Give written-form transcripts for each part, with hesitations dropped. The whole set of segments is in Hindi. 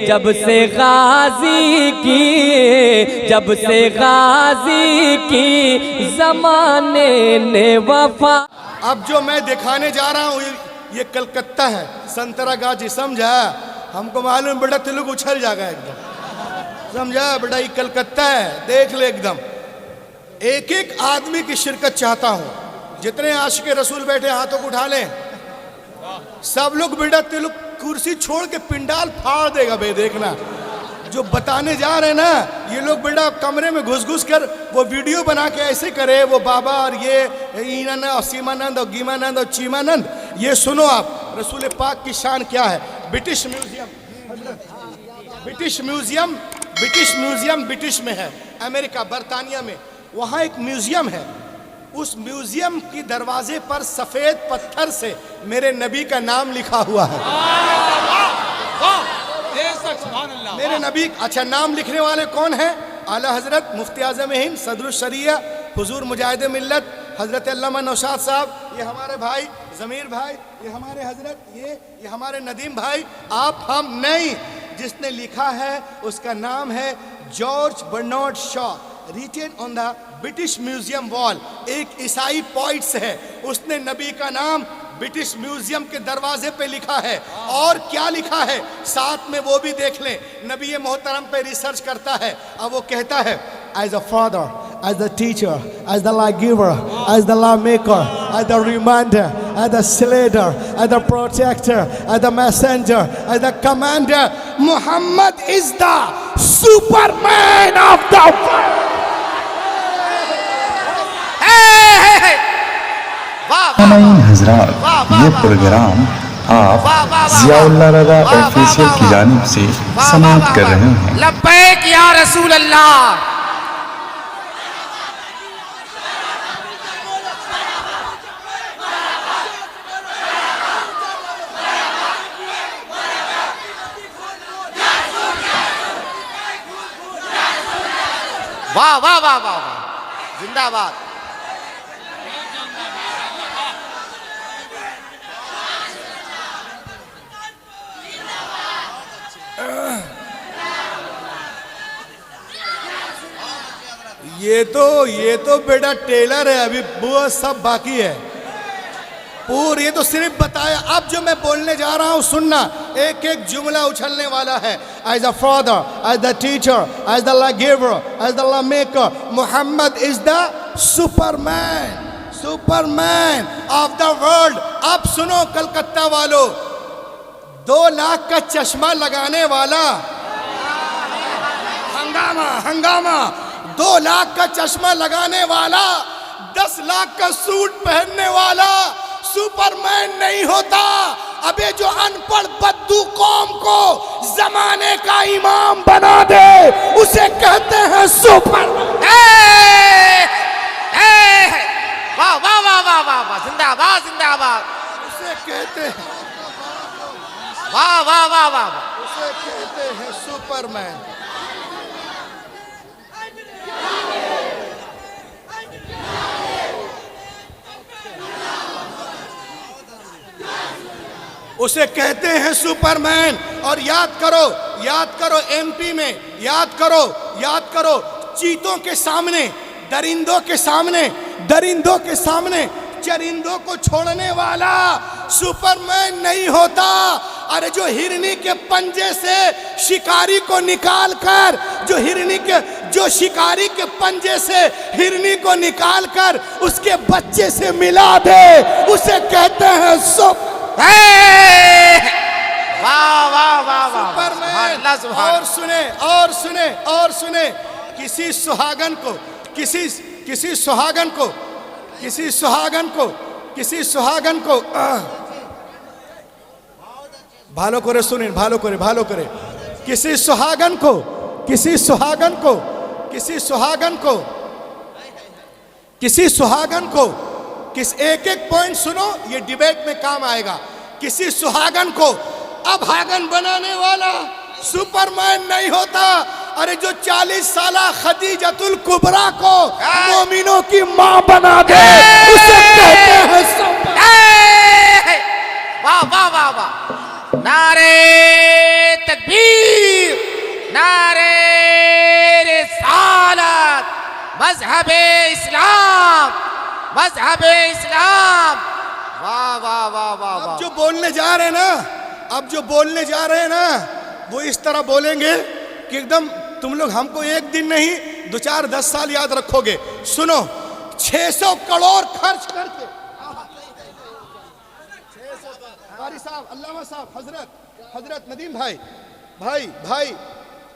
जब से गाजी की, जब से गाजी की जमाने ने वफा। अब जो मैं दिखाने जा रहा हूँ ये कलकत्ता है, संतरागाछी, समझा? हमको मालूम बेटा तेलुगु उछल जाएगा एकदम, समझा बेटा? ये कलकत्ता है, देख ले एकदम। एक एक आदमी की शिरकत चाहता हूँ। जितने आशिक रसूल बैठे हाथों को उठा लें, सब लोग बेटा तेलुगु कुर्सी छोड़ के पिंडाल फाड़ देगा बे, देखना। जो बताने जा रहे हैं ना, ये लोग बेटा कमरे में घुस घुस कर वो वीडियो बना के ऐसे करे, वो बाबा और ये ईनानंद और सीमानंद और गीमानंद और चीमानंद। ये सुनो आप, रसूल पाक की शान क्या है। British museum, British museum, British museum British में है, अमेरिका बरतानिया में। वहाँ एक म्यूजियम है, उस म्यूजियम की दरवाजे पर सफेद पत्थर से मेरे नबी का नाम लिखा हुआ है। मेरे नबी, अच्छा नाम लिखने वाले कौन है? आला हजरत मुफ्ती आजम हिंद, सदरुल शरिया, हुजूर मुजाहिद मिल्लत हजरत अल्लामा नौशाद साहब, ये हमारे भाई ज़मीर भाई, ये हमारे हजरत, ये हमारे नदीम भाई। आप हम नहीं, जिसने लिखा है उसका नाम है George Bernard Shaw, written on the British Museum wall. एक ईसाई पोइट्स है, उसने नबी का नाम ब्रिटिश म्यूजियम के दरवाजे पे लिखा है। और क्या लिखा है साथ में वो भी देख लें। नबी मोहतरम पे रिसर्च करता है, अब वो कहता है, as a father, as a teacher, as the law giver, as the law maker, as the reminder, as the slayer, as the protector, as the messenger, as the commander, Muhammad is the superman of the world. हजरात, ये प्रोग्राम आप जियाउल्लाह रज़ा ऑफिशियल की जानिब से समाप्त कर रहे हैं। लब्बैक या रसूल अल्लाह। वाह वाह वाह वाह वाह, जिंदाबाद। ये तो बेटा टेलर है, अभी वो सब बाकी है। पूरी ये तो सिर्फ बताया। अब जो मैं बोलने जा रहा हूँ सुनना, एक एक जुमला उछलने वाला है। As a father, as the teacher, as the law giver, as the law maker, Mohammed is the superman, superman of the world. अब सुनो कलकत्ता वालों, 2 लाख का चश्मा लगाने वाला, हंगामा हंगामा, 2 लाख का चश्मा लगाने वाला, 10 लाख का सूट पहनने वाला सुपरमैन नहीं होता। अबे जो अनपढ़ बद्दू कौम को जमाने का इमाम बना दे, उसे कहते हैं सुपरमैन। वाह वाह वाह वाह वाह वाह, जिंदाबाद जिंदाबाद। उसे कहते हैं, वाह वाह वाह वाह, उसे कहते हैं सुपरमैन। उसे कहते हैं सुपरमैन। और याद करो एमपी में, याद करो चीतों के सामने, दरिंदों के सामने चरिंदों को छोड़ने वाला सुपरमैन नहीं होता। अरे जो हिरनी के पंजे से शिकारी को निकाल कर, जो शिकारी के पंजे से हिरनी को निकाल कर उसके बच्चे से मिला दे, उसे कहते हैं सुपरमैन। वाह वाह वाह वाह, और सुने किसी सुहागन को भालो करे सुने, भालो करे किसी सुहागन को एक एक पॉइंट सुनो, ये डिबेट में काम आएगा। किसी सुहागन को अभागन बनाने वाला सुपरमैन नहीं होता। अरे जो 40 साला खदीजतुल कुबरा को मोमिनों की मां बना दे, उसे कहते हैं सुपरमैन। वाह वाह वाह वाह, नारे तकबीर। मजहबे इस्लाम, मजहबे इस्लाम। वाह वाह वाह वाह वाह। अब जो बोलने जा रहे हैं ना, अब जो बोलने जा रहे हैं ना, वो इस तरह बोलेंगे कि एकदम तुम लोग हमको एक दिन नहीं 2 4 10 साल याद रखोगे। सुनो, 600 करोड़ खर्च करके, कारी साहब, अल्लामा साहब, हजरत नदीम भाई, भाई भाई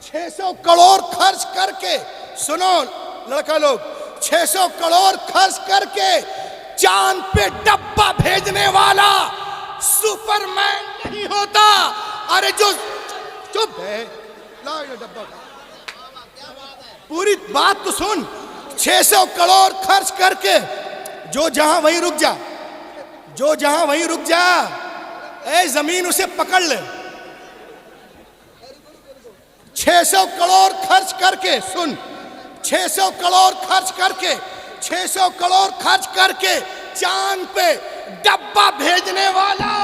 600 करोड़ खर्च करके, सुनो लड़का लोग, 600 करोड़ खर्च करके चांद पे डब्बा भेजने वाला सुपरमैन नहीं होता। अरे जो चुप है, लाओ ये डब्बा, पूरी बात तो सुन। 600 करोड़ खर्च करके, जो जहां वहीं रुक जा, जो जहां वहीं रुक जा, ए जमीन उसे पकड़ ले। 600 करोड़ खर्च करके, सुन, 600 करोड़ खर्च करके, 600 करोड़ खर्च करके चांद पे डब्बा भेजने वाला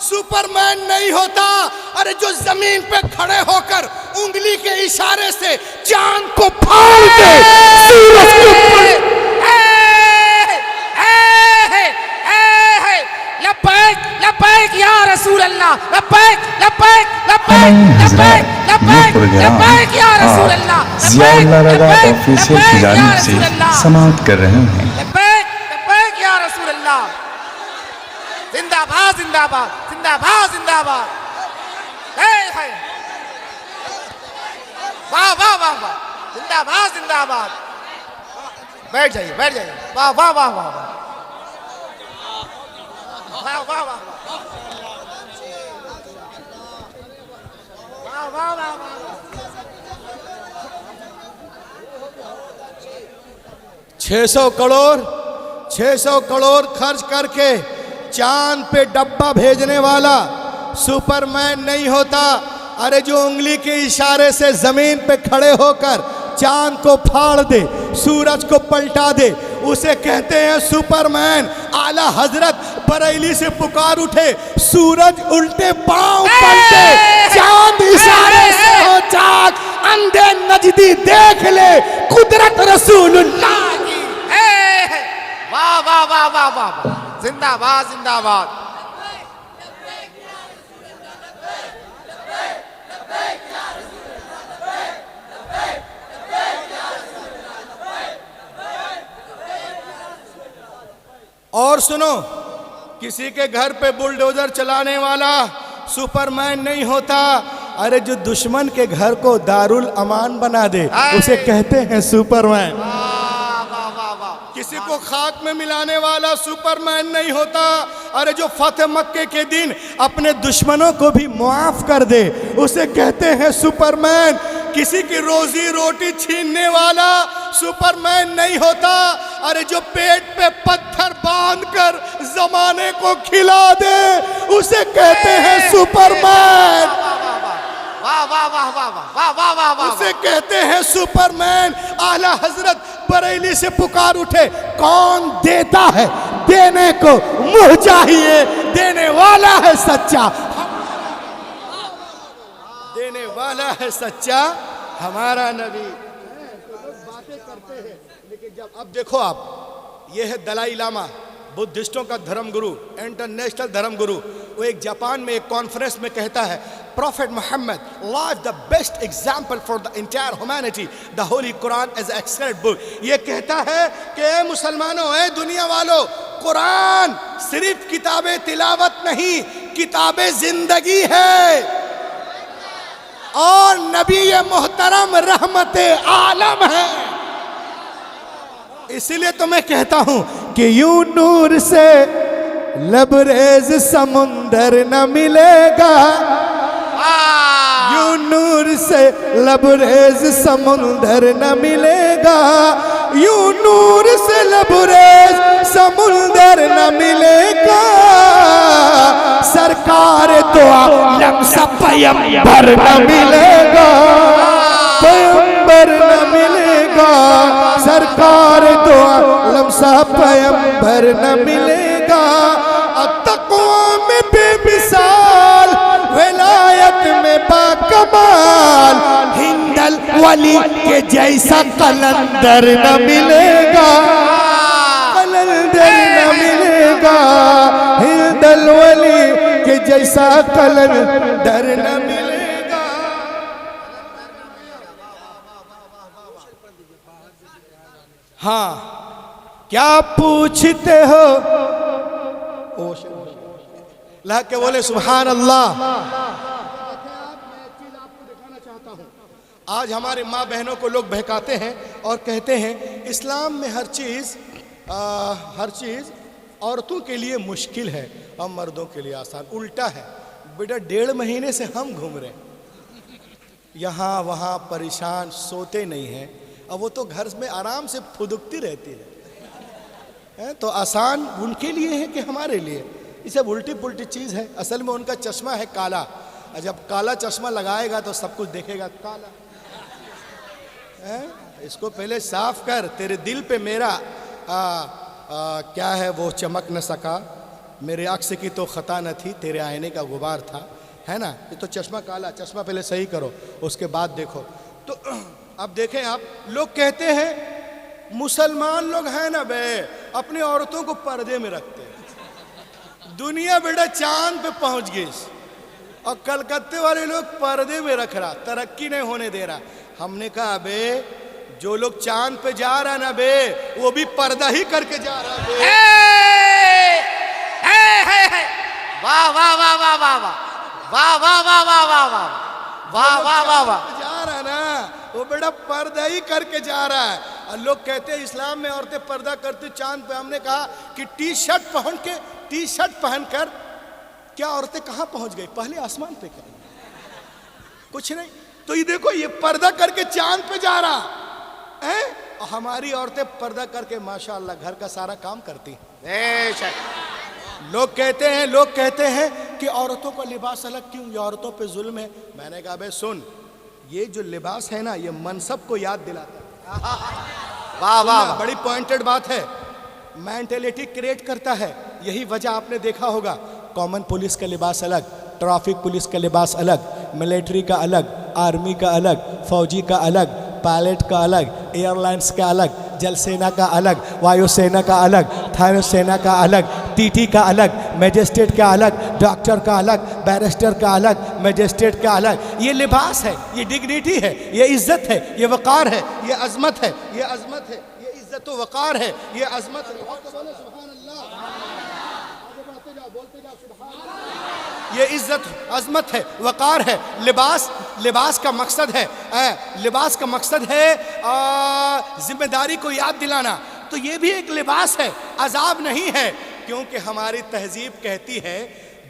सुपरमैन नहीं होता। अरे जो जमीन पे खड़े होकर उंगली के इशारे से चांद को फाड़ के सूरज को लब्बैक लब्बैक या रसूल अल्लाह, लब्बैक लब्बैक लब्बैक लब्बैक लब्बैक लब्बैक या रसूल अल्लाह, ज़ियाउल्लाह रज़ा ऑफिशियल की जानिब से समाअत कर रहे हैं। लब्बैक लब्बैक या रसूल अल्लाह। जिंदाबाद जिंदाबाद जिंदाबाद जिंदाबाद। वाह वाह वाह वाह, जिंदाबाद जिंदाबाद। बैठ जाइए बैठ जाइए। वाह वाह वाह वाह वाह वाह वाह वाह वाह वाह वाह। 600 करोड़ खर्च करके चांद पे डब्बा भेजने वाला सुपरमैन नहीं होता। अरे जो उंगली के इशारे से जमीन पे खड़े होकर चांद को फाड़ दे, सूरज को पलटा दे, उसे कहते हैं सुपरमैन। आला हजरत बरेली से पुकार उठे, सूरज उल्टे पांव पलटे, चांद इशारे से हो चाक, अंधे नजदी देख ले कुदरत रसूलुल्लाह की। वाह वाह वाह वाह वाह, जिंदाबाद जिंदाबाद। और सुनो, किसी के घर पे बुलडोजर चलाने वाला सुपरमैन नहीं होता। अरे जो दुश्मन के घर को दारुल अमान बना दे, उसे कहते हैं सुपरमैन। किसी को खाक में मिलाने वाला सुपरमैन नहीं होता। अरे जो फतेह मक्के के दिन अपने दुश्मनों को भी मुआफ कर दे, उसे कहते हैं सुपरमैन। किसी की रोजी रोटी छीनने वाला सुपरमैन नहीं होता। अरे जो पेट पे पत्थर बांधकर जमाने को खिला दे, उसे कहते हैं सुपरमैन। वाह वाह वाह वाह वाह वाह वाह वाह, उसे कहते हैं सुपरमैन। आला हजरत बरेली से पुकार उठे, कौन देता है देने को मुंह चाहिए, देने वाला है सच्चा, देने वाला है सच्चा हमारा नबी। बातें करते हैं, लेकिन जब अब देखो आप, ये है दलाई लामा, बुद्धिस्टों का धर्म गुरु, इंटरनेशनल धर्म गुरु। वो एक जापान में एक कॉन्फ्रेंस में कहता है, Prophet Muhammad was the best example for the entire humanity. The Holy Quran is an excellent book. ये कहता है कि ए मुसलमानों, ए दुनिया वालों, कुरान सिर्फ किताबे तिलावत नहीं, किताबे जिंदगी है। और नबी ये मोहतरम रहमते आलम है। इसीलिए तो मैं कहता हूं कि यूं नूर से लबरेज समुंदर न मिलेगा, यूं नूर से लबरेज समुंदर न मिलेगा, यूं नूर से लबरेज समुंदर न मिलेगा। सरकार तो आलम सा पैगंबर न मिलेगा, पैगंबर न मिलेगा। सरकार तो आलम सा पैगंबर न मिलेगा। तक़वा में बेमिसाल, विलायत में बाकमाल, हिंदल वली के जैसा कलंदर न मिलेगा, कलंदर न मिलेगा, हिंदल वली के जैसा कलंदर न मिलेगा। हाँ, क्या पूछते हो? ला के बोले सुभान अल्लाह। आज हमारे माँ बहनों को लोग बहकाते हैं और कहते हैं इस्लाम में हर चीज़ औरतों के लिए मुश्किल है और मर्दों के लिए आसान। उल्टा है बेटा, 1.5 महीने से हम घूम रहे हैं यहाँ वहाँ, परेशान, सोते नहीं हैं, और वो तो घर में आराम से फुदकती रहती है। तो आसान उनके लिए है कि हमारे लिए? ये सब उल्टी पुल्टी चीज़ है। असल में उनका चश्मा है काला, और जब काला चश्मा लगाएगा तो सब कुछ देखेगा काला है। इसको पहले साफ कर। तेरे दिल पे मेरा क्या है वो चमक न सका, मेरे अक्स की तो खता न थी, तेरे आईने का गुबार था, है ना? ये तो चश्मा काला, चश्मा पहले सही करो, उसके बाद देखो। तो अब देखें आप, लोग कहते हैं मुसलमान लोग हैं ना बे, अपनी औरतों को पर्दे में रखते हैं। दुनिया बेटा चांद पे पहुंच गई और कलकत्ते वाले लोग पर्दे में रख रहा, तरक्की नहीं होने दे रहा। हमने कहा बे, जो लोग चांद पे जा रहा ना बे, वो भी पर्दा ही करके जा रहा बे। वाह वाह वाह वाह वाह वाह वाह वाह वाह वाह वाह वाह वाह वाह वाह। जा रहा ना वो बेटा पर्दा ही करके जा रहा है। और लोग कहते हैं इस्लाम में औरतें पर्दा करती चांद पे। हमने कहा कि टी शर्ट पहनकर क्या औरतें कहाँ पहुंच गई? पहले आसमान पे क्या? कुछ नहीं। तो ये देखो, ये पर्दा करके चांद पे जा रहा है, और हमारी औरतें पर्दा करके माशाअल्लाह घर का सारा काम करती हैं। लोग कहते हैं कि औरतों का लिबास अलग क्यों, ये औरतों पे जुल्म है। मैंने कहा बे सुन, ये जो लिबास है ना, ये मनसब को याद दिलाता है। वाह वाह, बड़ी पॉइंटेड बात है, मेंटेलिटी क्रिएट करता है। यही वजह आपने देखा होगा, कॉमन पुलिस का लिबास अलग, ट्रैफिक पुलिस का लिबास अलग, मिलिट्री का अलग, आर्मी का अलग, फौजी का अलग, पायलट का अलग, एयरलाइंस का अलग, जल सेना का अलग, वायुसेना का अलग, थायुसेना का अलग, टीटी का अलग, मैजिस्ट्रेट का अलग, डॉक्टर का अलग, बैरिस्टर का अलग, मैजिस्ट्रेट का अलग। ये लिबास है, ये डिग्निटी है, ये इज्जत है, ये वक़ार है, ये अज़मत है, ये अज़मत है, ये इज्जत व वक़ार है, ये अज़मत है। ये इज्जत अज़मत है, वक़ार है। लिबास का मकसद है जिम्मेदारी को याद दिलाना। तो ये भी एक लिबास है, अजाब नहीं है। क्योंकि हमारी तहजीब कहती है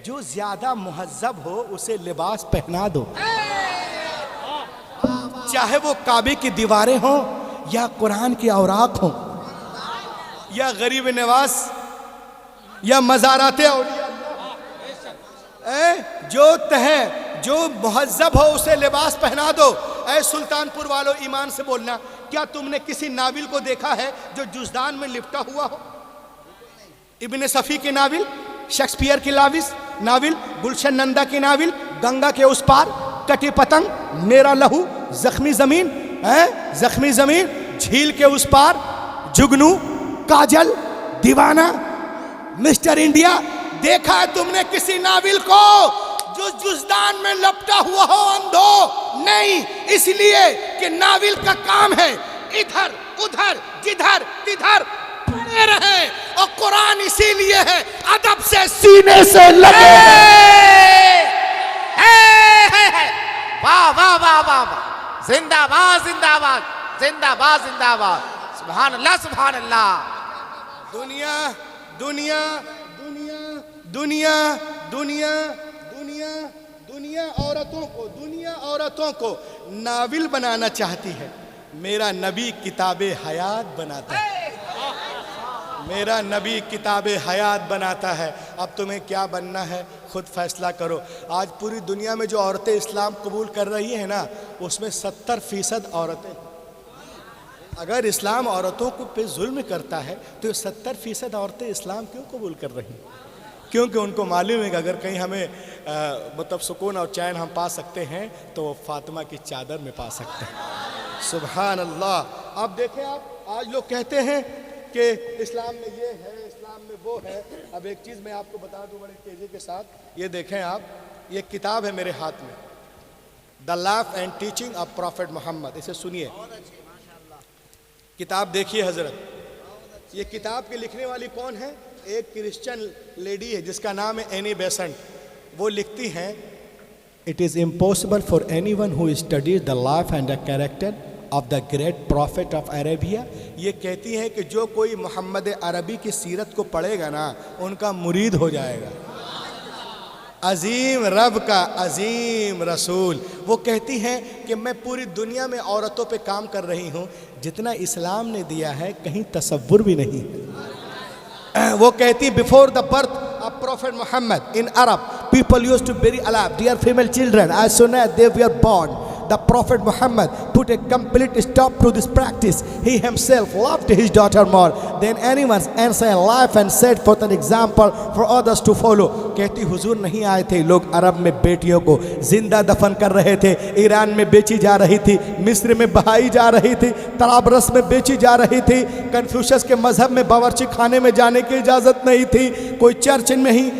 जो ज़्यादा मुहज्जब हो उसे लिबास पहना दो, चाहे वो काबे की दीवारें हों या कुरान की औराक हों या गरीब नवाज या मज़ारात औलिया। जो मुहज्जब हो उसे लिबास पहना दो। ऐ सुल्तानपुर वालों, ईमान से बोलना, क्या तुमने किसी नाविल को देखा है जो जुज़दान में लिपटा हुआ हो? इब्ने सफ़ी की नाविल, शेक्सपियर की नाविल, गुलशन नंदा की नाविल, गंगा के उस पार, कटी पतंग, मेरा लहू, जख्मी ज़मीन, झील के उस पार, जुगनू, काजल, दीवाना, मिस्टर इंडिया। देखा है तुमने किसी नाविल को जो जुज़दान में लपटा हुआ हो? अंधो नहीं, इसलिए कि नाविल का काम है इधर उधर जिधर तिधर पड़े रहे, और कुरान इसीलिए है अदब से सीने से लगे। वाह वाह वाह वाह, जिंदाबाद जिंदाबाद जिंदाबाद जिंदाबाद, सुभान अल्लाह सुभान अल्लाह। दुनिया दुनिया दुनिया दुनिया दुनिया दुनिया दुनिया औरतों को नाविल बनाना चाहती है। मेरा नबी किताबे हयात बनाता है, मेरा नबी किताबे हयात बनाता है। अब तुम्हें क्या बनना है खुद फैसला करो। आज पूरी दुनिया में जो औरतें इस्लाम कबूल कर रही हैं ना, उसमें 70% औरतें। अगर इस्लाम औरतों को पे जुल्म करता है तो 70% औरतें इस्लाम क्यों कबूल कर रही हैं? क्योंकि उनको मालूम है कि अगर कहीं हमें मतलब सुकून और चैन हम पा सकते हैं तो वो फातिमा की चादर में पा सकते हैं। सुभान अल्लाह। अब देखें, आप आज लोग कहते हैं कि इस्लाम में ये है, इस्लाम में वो है। अब एक चीज़ मैं आपको बता दूं बड़े तेज़ी के साथ। ये देखें आप, ये किताब है मेरे हाथ में, the life and teaching of prophet Mohammed. इसे सुनिए, किताब देखिए हजरत। ये किताब के लिखने वाली कौन है? एक क्रिश्चियन लेडी है जिसका नाम है एनी बेसेंट। वो लिखती हैं, it is impossible for any one who studies the life and the character of the great profit of Arabia. ये कहती हैं कि जो कोई मोहम्मद अरबी की सीरत को पढ़ेगा ना, उनका मुरीद हो जाएगा। अजीम रब का अजीम रसूल। वो कहती हैं कि मैं पूरी दुनिया में औरतों पे काम कर रही हूँ, जितना इस्लाम ने दिया है कहीं तसव्वुर भी नहीं। वो कहती, before the birth of Prophet Muhammad in Arab, people used to bury alive their female children as soon as they were born. The Prophet Muhammad put a complete stop to this practice. He himself loved his daughter more than anyone's ancient life and set forth an example for others to follow. कहती हुजूर नहीं आए थे, लोग अरब में बेटियों को जिंदा दफन कर रहे थे, ईरान में बेची जा रही थी, मिस्र में बहाई जा रही थी, तराबरस में बेची जा रही थी। कन्फ्यूशस के मजहब में बावर्ची खाने में जाने की इजाज़त नहीं थी, कोई चर्च में ही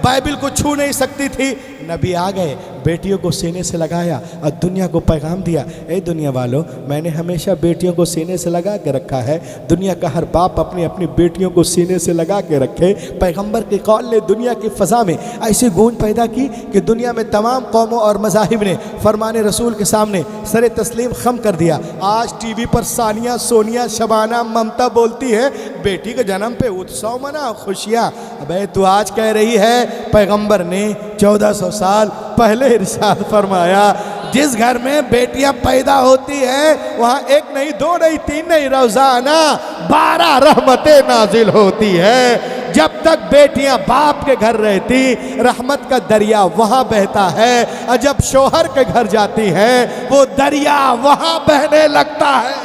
बाइबल को छू नहीं सकती थी। नबी आ गए, बेटियों को सीने से लगाया और दुनिया को पैगाम दिया, ए दुनिया वालों, मैंने हमेशा बेटियों को सीने से लगा के रखा है। दुनिया का हर बाप अपनी अपनी बेटियों को सीने से लगा के रखे। पैगंबर के कौल ने दुनिया की फ़ज़ा में ऐसी गूंज पैदा की कि दुनिया में तमाम कौमों और मज़ाहिब ने फरमाने रसूल के सामने सर तस्लीम खम कर दिया। आज टीवी पर सानिया, सोनिया, शबाना, ममता बोलती है बेटी के जन्म पे उत्सव मना, खुशियाँ। अबे तू आज कह रही है, पैगंबर ने 1400 साल पहले इरशाद फरमाया, जिस घर में बेटियां पैदा होती हैं वहां एक नहीं, दो नहीं, तीन नहीं, रोजाना 12 रहमतें नाजिल होती है। जब तक बेटियां बाप के घर रहती, रहमत का दरिया वहां बहता है, और जब शोहर के घर जाती हैं वो दरिया वहां बहने लगता है।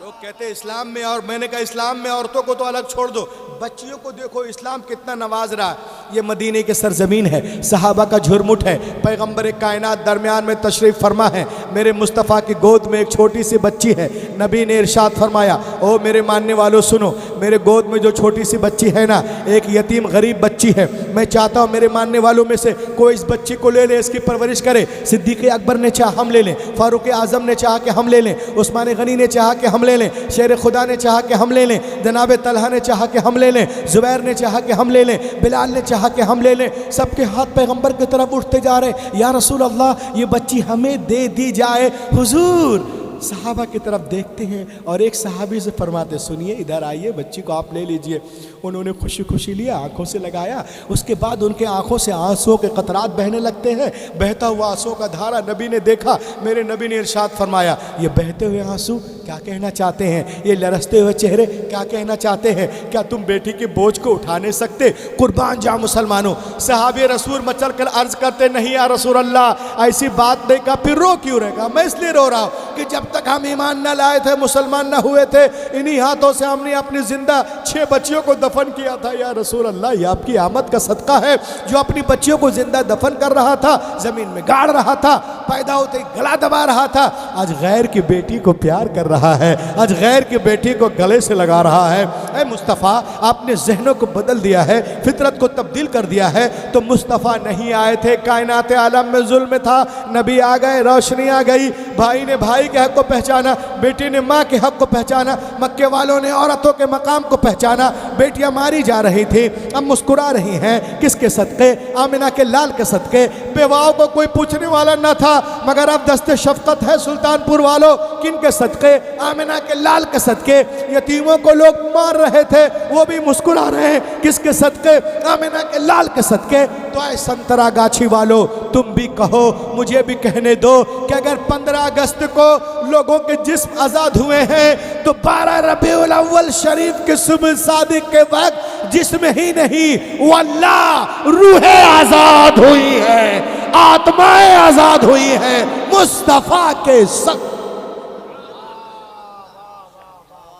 लोग कहते हैं इस्लाम में, और मैंने कहा इस्लाम में औरतों को तो अलग छोड़ दो, बच्चियों को देखो इस्लाम कितना नवाज रहा है। ये मदीने की सरजमीन है, सहाबा का झुरमुट है, पैगंबर कायनात दरमियान में तशरीफ़ फरमा है। मेरे मुस्तफ़ा की गोद में एक छोटी सी बच्ची है। नबी ने इरशाद फरमाया, ओ मेरे मानने वालों सुनो, मेरे गोद में जो छोटी सी बच्ची है ना, एक यतीम गरीब बच्ची है। मैं चाहता हूँ मेरे मानने वालों में से कोई इस बच्ची को ले ले, इसकी परवरिश करे। सिद्दीक़ अकबर ने चाहा हम ले लें, फ़ारूक आज़म ने चाहा कि हम ले लें, उस्मान गनी ने चाहा कि हम ले लें, शेर खुदा ने चाहा कि हम ले लें, जनाब तलहा ने चाहा कि हम ले लें, जुबैर ने चाहा कि हम ले लें, बिलाल ने चाहा कि हम ले लें। सबके हाथ पैगंबर की तरफ उठते जा रहे, या रसूल अल्लाह ये बच्ची हमें दे दी जाए। हुजूर सहाबा की तरफ देखते हैं और एक सहाबी से फरमाते, सुनिए इधर आइए, बच्ची को आप ले लीजिए। उन्होंने खुशी खुशी लिया, आंखों से लगाया, उसके बाद उनके आंखों से आंसुओं के कतरात बहने लगते हैं। बहता हुआ आंसुओं का धारा नबी ने देखा। मेरे नबी ने इरशाद फरमाया, ये बहते हुए आंसू क्या कहना चाहते हैं? ये लरसते हुए चेहरे क्या कहना चाहते हैं? क्या तुम बेटी के बोझ को उठा नहीं सकते? कुर्बान जा मुसलमानों। सहाबे रसूल मचल कर अर्ज करते, नहीं या रसूल अल्लाह ऐसी बात नहीं। का फिर रो क्यों रहेगा? मैं इसलिए रो रहा हूँ कि जब तक हम ईमान न लाए थे, मुसलमान न हुए थे, इन्हीं हाथों से हमने अपनी जिंदा 6 बच्चियों को दफन किया था। या रसूल अल्लाह ये आपकी आमद का सदका है। जो अपनी बच्चियों को जिंदा दफन कर रहा था, जमीन में गाड़ रहा था, पैदा होते ही गला दबा रहा था, आज गैर की बेटी को प्यार कर रहा है, आज गैर की बेटी को गले से लगा रहा है। ऐ मुस्तफ़ा, आपने जहनों को बदल दिया है, फितरत को तब्दील कर दिया है। तो मुस्तफ़ा नहीं आए थे, कायनात आलम में जुल्म था, नबी आ गए, रोशनी आ गई। भाई ने भाई के हक को पहचाना, बेटी ने माँ के हक को पहचाना, मक्के वालों ने औरतों के मकाम को पहचाना। बेटियां मारी जा रही थी, अब मुस्कुरा रही हैं, किसके सदक़े? आमिना के लाल के सदक़े। बेवाओं को कोई पूछने वाला न था, मगर अब दस्ते शफ़क़त है सुल्तानपुर वालों, किन के सदक़े? आमिना के लाल के सदक़े। यतीमों को लोग मार रहे थे, वो भी मुस्कुरा रहे हैं, किसके सदक़े? आमिना के लाल के सदक़े। तो ऐ संतरा गाछी वालों, तुम भी कहो, मुझे भी कहने दो कि अगर 15 अगस्त को लोगों के जिस्म आज़ाद हुए हैं, तो 12 रबीउल अव्वल शरीफ के सुबह सादिक के वक्त जिस्म ही नहीं, वल्लाह रूहें आज़ाद हुई है, आत्माएं आज़ाद हुई हैं मुस्तफ़ा के सक।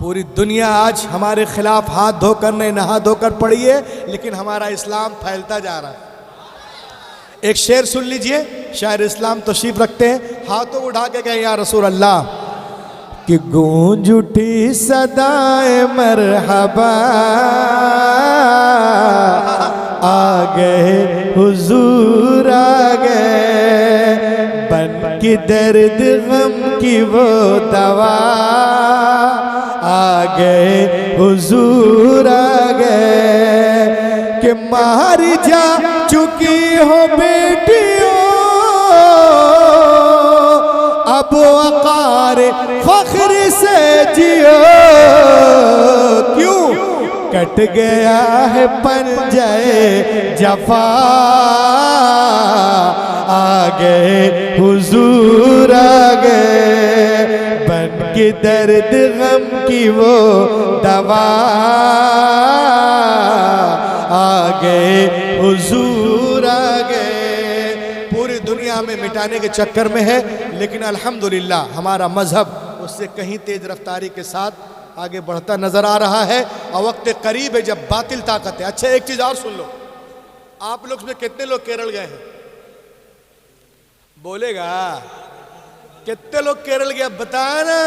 पूरी दुनिया आज हमारे खिलाफ हाथ धोकर नहीं, नहा धोकर पड़ी है, लेकिन हमारा इस्लाम फैलता जा रहा है। एक शेर सुन लीजिए, शायर इस्लाम तशरीफ रखते हैं, हाथों उठा के कहे या रसूल अल्लाह कि गूंज उठी सदाए मरहबा, आ गए हुजूर आ गए, बन के दर्द गम की वो दवा, आ गए हुजूर आ गए कि मार जा चुकी हो बेटियों अब वक़ार फख्र से जियो, क्यों कट गया है पंजाए जफा, आ गए हुजूर आ गए, बन के दर्द गम की वो दवा, आ गए हुजूर आ गए। पूरी दुनिया में मिटाने के चक्कर में है, लेकिन अल्हम्दुलिल्लाह हमारा मजहब उससे कहीं तेज रफ्तारी के साथ आगे बढ़ता नजर आ रहा है और वक्त करीब है जब बातिल ताकत है। अच्छा एक चीज और सुन लो, आप लोग में कितने लोग केरल गए हैं? बोलेगा कितने लोग केरल गए बताया ना।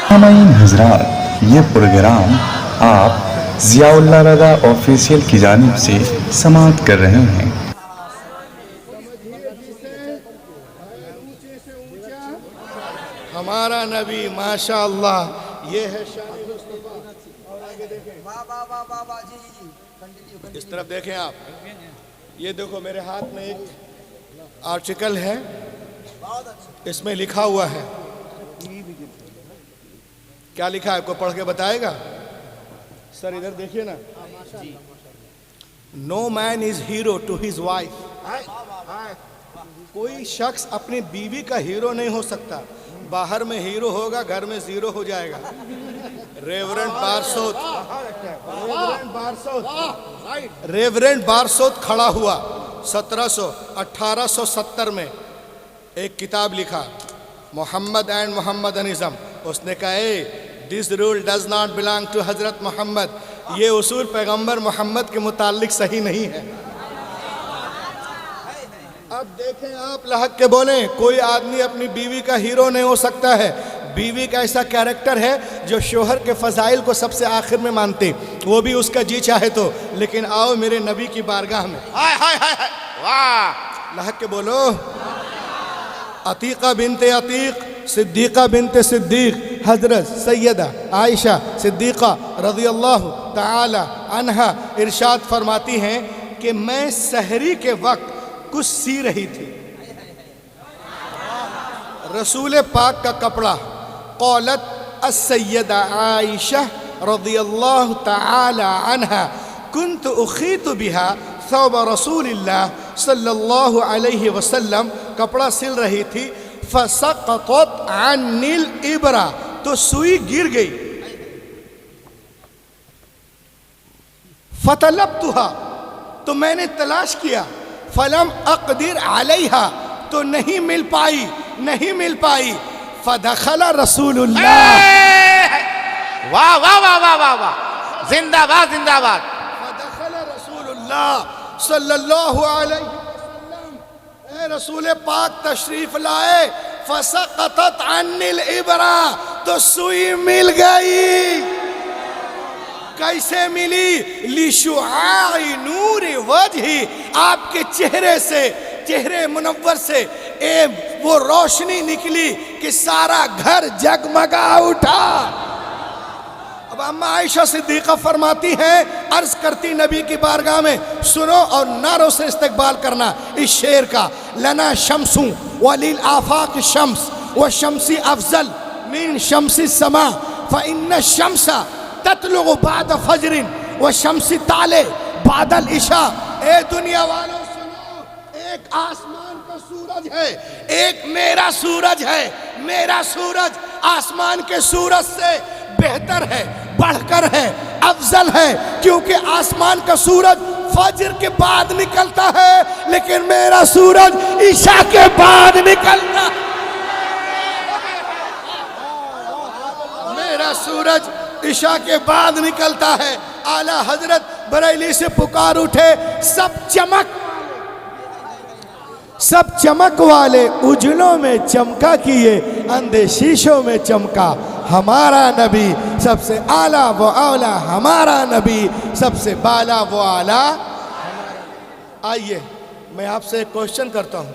सामाईन हजरात, ये प्रोग्राम आप ज़ियाउल्लाह रज़ा ऑफिशियल की जानिब से समाअत कर रहे हैं। हमारा नबी माशाअल्लाह ये है शान मुस्तफा। और आगे देखें, इस तरफ देखें आप, ये देखो मेरे हाथ में एक आर्टिकल है, इसमें लिखा हुआ है, क्या लिखा है कोई पढ़ के बताएगा? सर इधर देखिए ना, no man is hero to his wife. कोई शख्स अपनी बीवी का हीरो नहीं हो सकता। बाहर में हीरो होगा, घर में जीरो हो जाएगा। रेवरेंड बारसोत खड़ा हुआ 1870 में, एक किताब लिखा मोहम्मद एंड मोहम्मदनिज्म। उसने कहा this rule does not belong to Hazrat Mohammed, ये उसूल पैगंबर मोहम्मद के मुतालिक सही नहीं है। अब देखें आप लहक के बोलें, कोई आदमी अपनी बीवी का हीरो नहीं हो सकता है। बीवी का ऐसा कैरेक्टर है जो शोहर के फजाइल को सबसे आखिर में मानते, वो भी उसका जी चाहे तो। लेकिन आओ मेरे नबी की बारगाह में, हाय हाय हाय हाय, वाह, लहक के बोलो, अतीका बिनते अतीक, सिद्दीक़ा बिनते सिद्दीक, हजरत सैयदा आयशा सिद्दीक़ा रज़ियल्लाहु ताला अन्हा इरशाद फरमाती हैं कि मैं सहरी के वक्त कुछ सी रही थी, रसूल पाक का कपड़ा। क़ौलत अस्सय्यदा आयशा रज़ियल्लाहु ताला अन्हा कुन्तु उख़ीतु बिहा सौब रसूलिल्लाह सल्लल्लाहु अलैहि वसल्लम, कपड़ा सिल रही थी। फसक़तत अन्निल इब्रा, तो सुई गिर गई। फतलब्तुहा, तो मैंने तलाश किया। फलम अक़दिर अलैहा, तो नहीं मिल पाई, नहीं मिल पाई। फदखला रसूलुल्लाह, वाह वाह वाह वाह वाह वाह, जिंदाबाद जिंदाबाद। फदखला रसूलुल्लाह सल्लल्लाहु अलैहि वसल्लम, ए रसूल पाक तशरीफ लाए। फसक़तत अन्निल इब्रा, तो सुई मिल गई। कैसे मिली? लिशुआई नूर वजही, आपके चेहरे से, चेहरे मुनव्वर से वो रोशनी निकली कि सारा घर जगमगा उठा। अब अम्मा आयशा सिद्दीक़ा फरमाती हैं, अर्ज करती नबी की बारगाह में, सुनो और नारों से इस्तकबाल करना इस शेर का। लना शम्सु वलिल आफाक शम्स व शम्सी अफजल मिन शम्सी समा फ़इन्न शम्सा ततलुगु बाद फजरिन व शम्सी ताले बादल इशा। ए दुनिया वालों सुनो, एक आसमान का सूरज है, एक मेरा सूरज है। मेरा सूरज आसमान के सूरज से बेहतर है, बढ़कर है, अफजल है, क्योंकि आसमान का सूरज फजर के बाद निकलता है, लेकिन मेरा सूरज ईशा के बाद निकलता। मेरा सूरज ईशा के बाद निकलता है। आला हजरत बरेली से पुकार उठे, सब चमक सब चमक वाले उजलों में चमका किए, अंधे शीशों में चमका हमारा नबी। सबसे आला वो आला हमारा नबी, सबसे बाला वो आला। आइए मैं आपसे एक क्वेश्चन करता हूँ।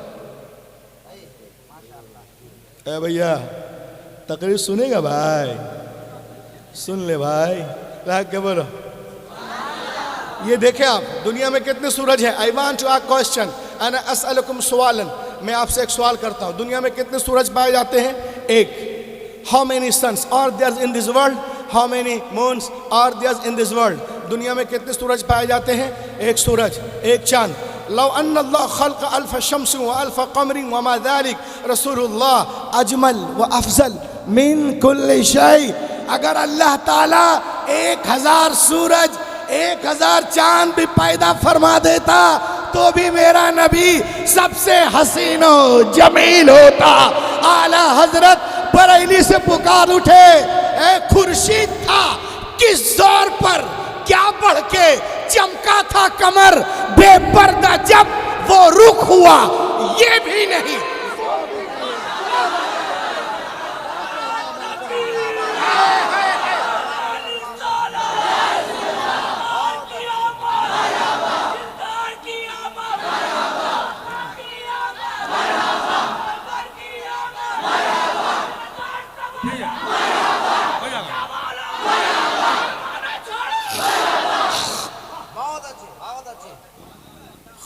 ए भैया तकरीर सुनेगा भाई? सुन ले भाई, लाग के बोलो। ये देखें आप, दुनिया में कितने सूरज हैं? I want to ask question अना असअलुकुम सवालन। मैं आपसे एक सवाल करता हूँ, दुनिया में कितने सूरज पाए जाते हैं? एक। How many suns are there in this world? How many moons are there in this world? दुनिया में कितने सूरज पाए जाते हैं? एक सूरज, एक चांद। लौ अन्नल्लाह खल्क़ अल्फ़ शम्स व अल्फ़ क़मरिन व मा ज़ालिक रसूलुल्लाह अजमल व अफ़ज़ल मिन कुल्लि शै। अगर अल्लाह ताला 1000 सूरज 1000 चांद भी पैदा फरमा देता तो भी मेरा नबी सबसे हसीनो जमील होता। आला हजरत बरेली से पुकार उठे, ए खुर्शीद था किस जोर पर, क्या बढ़ के चमका था कमर, बेपर्दा जब वो रुख हुआ ये भी नहीं।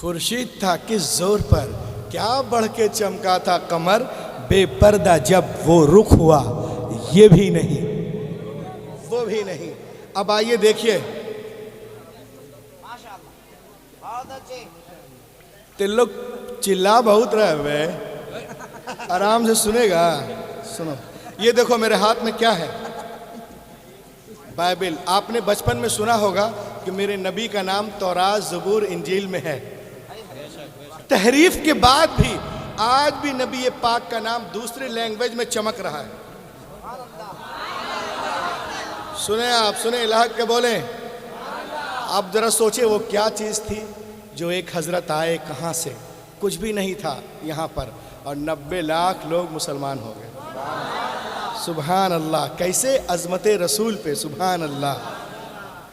खुर्शीद था किस जोर पर, क्या बढ़ के चमका था कमर, बेपर्दा जब वो रुख हुआ ये भी नहीं, वो भी नहीं। अब आइए देखिए, ते लोग चिल्ला बहुत रहे हुए, आराम से सुनेगा। सुनो, ये देखो मेरे हाथ में क्या है? बाइबल। आपने बचपन में सुना होगा कि मेरे नबी का नाम तौरात, ज़बूर, इंजील में है। तहरीफ के बाद भी आज भी नबी पाक का नाम दूसरे लैंग्वेज में चमक रहा है। सुने आप, सुने, लाहक के बोले। आप जरा सोचे वो क्या चीज़ थी जो एक हजरत आए, कहाँ से? कुछ भी नहीं था यहाँ पर, और 90 लाख लोग मुसलमान हो गए। सुभान अल्लाह, कैसे अज़मत रसूल पे, सुभान अल्लाह।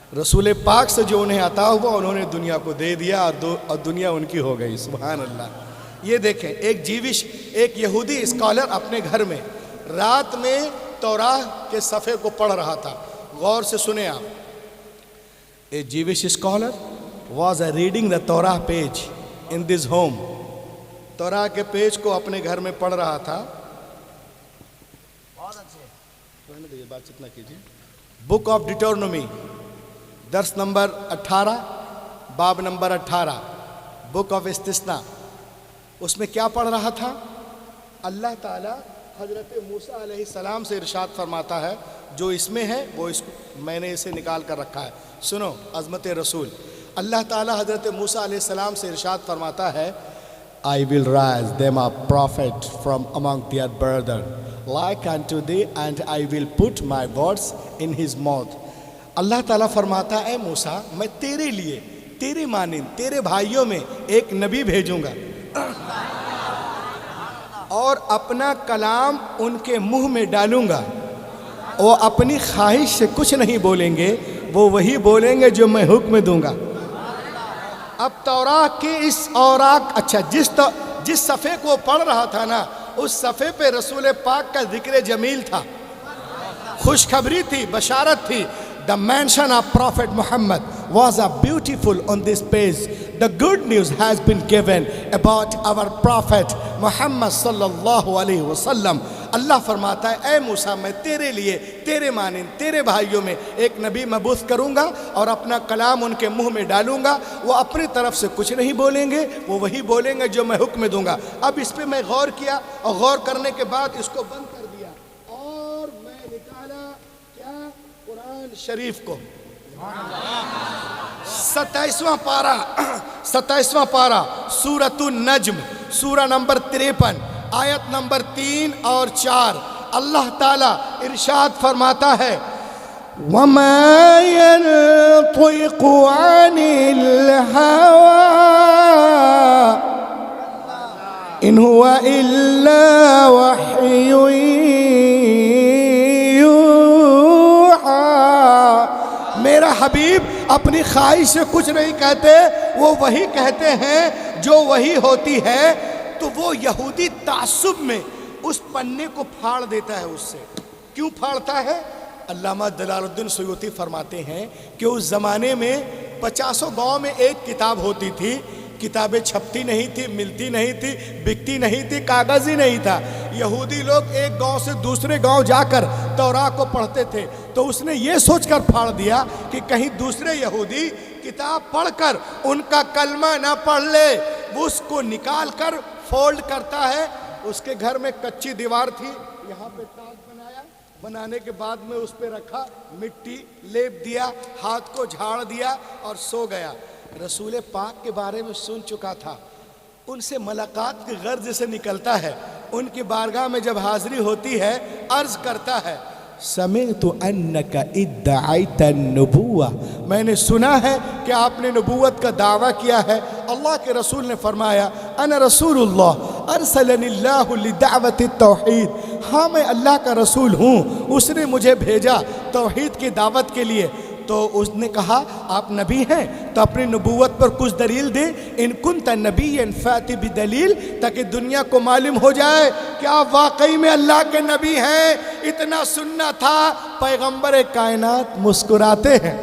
रसूल पाक से जो उन्हें अता हुआ उन्होंने दुनिया को दे दिया, और दुनिया उनकी हो गई। सुभान अल्लाह। ये देखें, एक यहूदी स्कॉलर अपने घर में रात में तौराह के सफ़े को पढ़ रहा था। गौर से सुने आप। A Jewish scholar was reading the Torah page in this home. Torah के पेज को अपने घर में पढ़ रहा था। बातचीत ना कीजिए। बुक ऑफ डिटोरनोमी, दर्स नंबर 18, बाब नंबर 18, बुक ऑफ इस्तिस्ना। उसमें क्या पढ़ रहा था? अल्लाह ताला हजरत मूसा अलैहिस्सलाम से इरशाद फरमाता है, जो इसमें है वो इसको मैंने इसे निकाल कर रखा है। सुनो अज़मत रसूल। अल्लाह ताला हजरत मूसा अलैहिस्सलाम से इरशाद फरमाता है, I will raise them a prophet from among their brethren like unto thee, and I will put my words in his mouth. अल्लाह ताला फरमाता है, मूसा मैं तेरे लिए, तेरे मानिंद, तेरे भाइयों में एक नबी भेजूंगा और अपना कलाम उनके मुंह में डालूंगा। वो अपनी ख्वाहिश से कुछ नहीं बोलेंगे, वो वही बोलेंगे जो मैं हुक्म दूंगा। अब तौराह के इस औराक, अच्छा जिस सफ़े को पढ़ रहा था ना, उस सफ़े पे रसूल पाक का जिक्र जमील था, खुशखबरी थी, बशारत थी। The mention of Prophet Muhammad was a beautiful on this page. The good news has been given about our Prophet Muhammad sallallahu alaihi wasallam. अल्लाह फरमाता है, ए मूसा मैं तेरे लिए, तेरे मानिन, तेरे भाइयों में एक नबी मबूस करूँगा और अपना कलाम उनके मुंह में डालूँगा। वो अपनी तरफ से कुछ नहीं बोलेंगे, वो वही बोलेंगे जो मैं हुक्म दूंगा। अब इस पर मैं गौर किया और गौर करने के बाद इसको बंद कर दिया और मैं निकाला क्या, कुरान शरीफ को। 27वां पारा सूरतुन नज्म, सूरा नंबर 53, आयत नंबर 3 और 4। अल्लाह ताला इरशाद फरमाता है, वमा यंतिकु अनिल हवा इन हुआ इल्ला वह्युन यूहा। मेरा हबीब अपनी ख्वाहिश से कुछ नहीं कहते, वो वही कहते हैं जो वही होती है। तो वो यहूदी तासुब में उस पन्ने को फाड़ देता है। उससे क्यों फाड़ता है? अल्लामा जलालुद्दीन सुयूती फरमाते हैं कि उस ज़माने में 50 गाँव में एक किताब होती थी। किताबें छपती नहीं थी, मिलती नहीं थी, बिकती नहीं थी, कागज़ ही नहीं था। यहूदी लोग एक गांव से दूसरे गांव जाकर तौरा को पढ़ते थे। तो उसने ये सोचकर फाड़ दिया कि कहीं दूसरे यहूदी किताब पढ़कर उनका कलमा ना पढ़ ले। वो उसको निकाल कर फोल्ड करता है। उसके घर में कच्ची दीवार थी, यहाँ पे ताज बनाया, बनाने के बाद में उस पर रखा, मिट्टी लेप दिया, हाथ को झाड़ दिया और सो गया। रसूल पाक के बारे में सुन चुका था, उनसे मुलाकात की गर्ज से निकलता है। उनकी बारगाह में जब हाजिरी होती है, अर्ज करता है, समिअतु अन्नका इद्दअयत अन्नुबुव्वा, मैंने सुना है कि आपने नबूवत का दावा किया है। अल्लाह के रसूल ने फरमाया, अना रसूलुल्लाह अरसलनिल्लाहु लिदावति तौहीद, हाँ मैं अल्लाह का रसूल हूँ, उसने मुझे भेजा तौहीद की दावत के लिए। तो उसने कहा, आप नबी हैं तो अपनी नबूवत पर कुछ दलील दे। इन कुंत नबीय्यन फाति बिदलील, ताकि दुनिया को मालूम हो जाए कि आप वाकई में अल्लाह के नबी हैं। इतना सुनना था। पैगंबर कायनात मुस्कुराते हैं,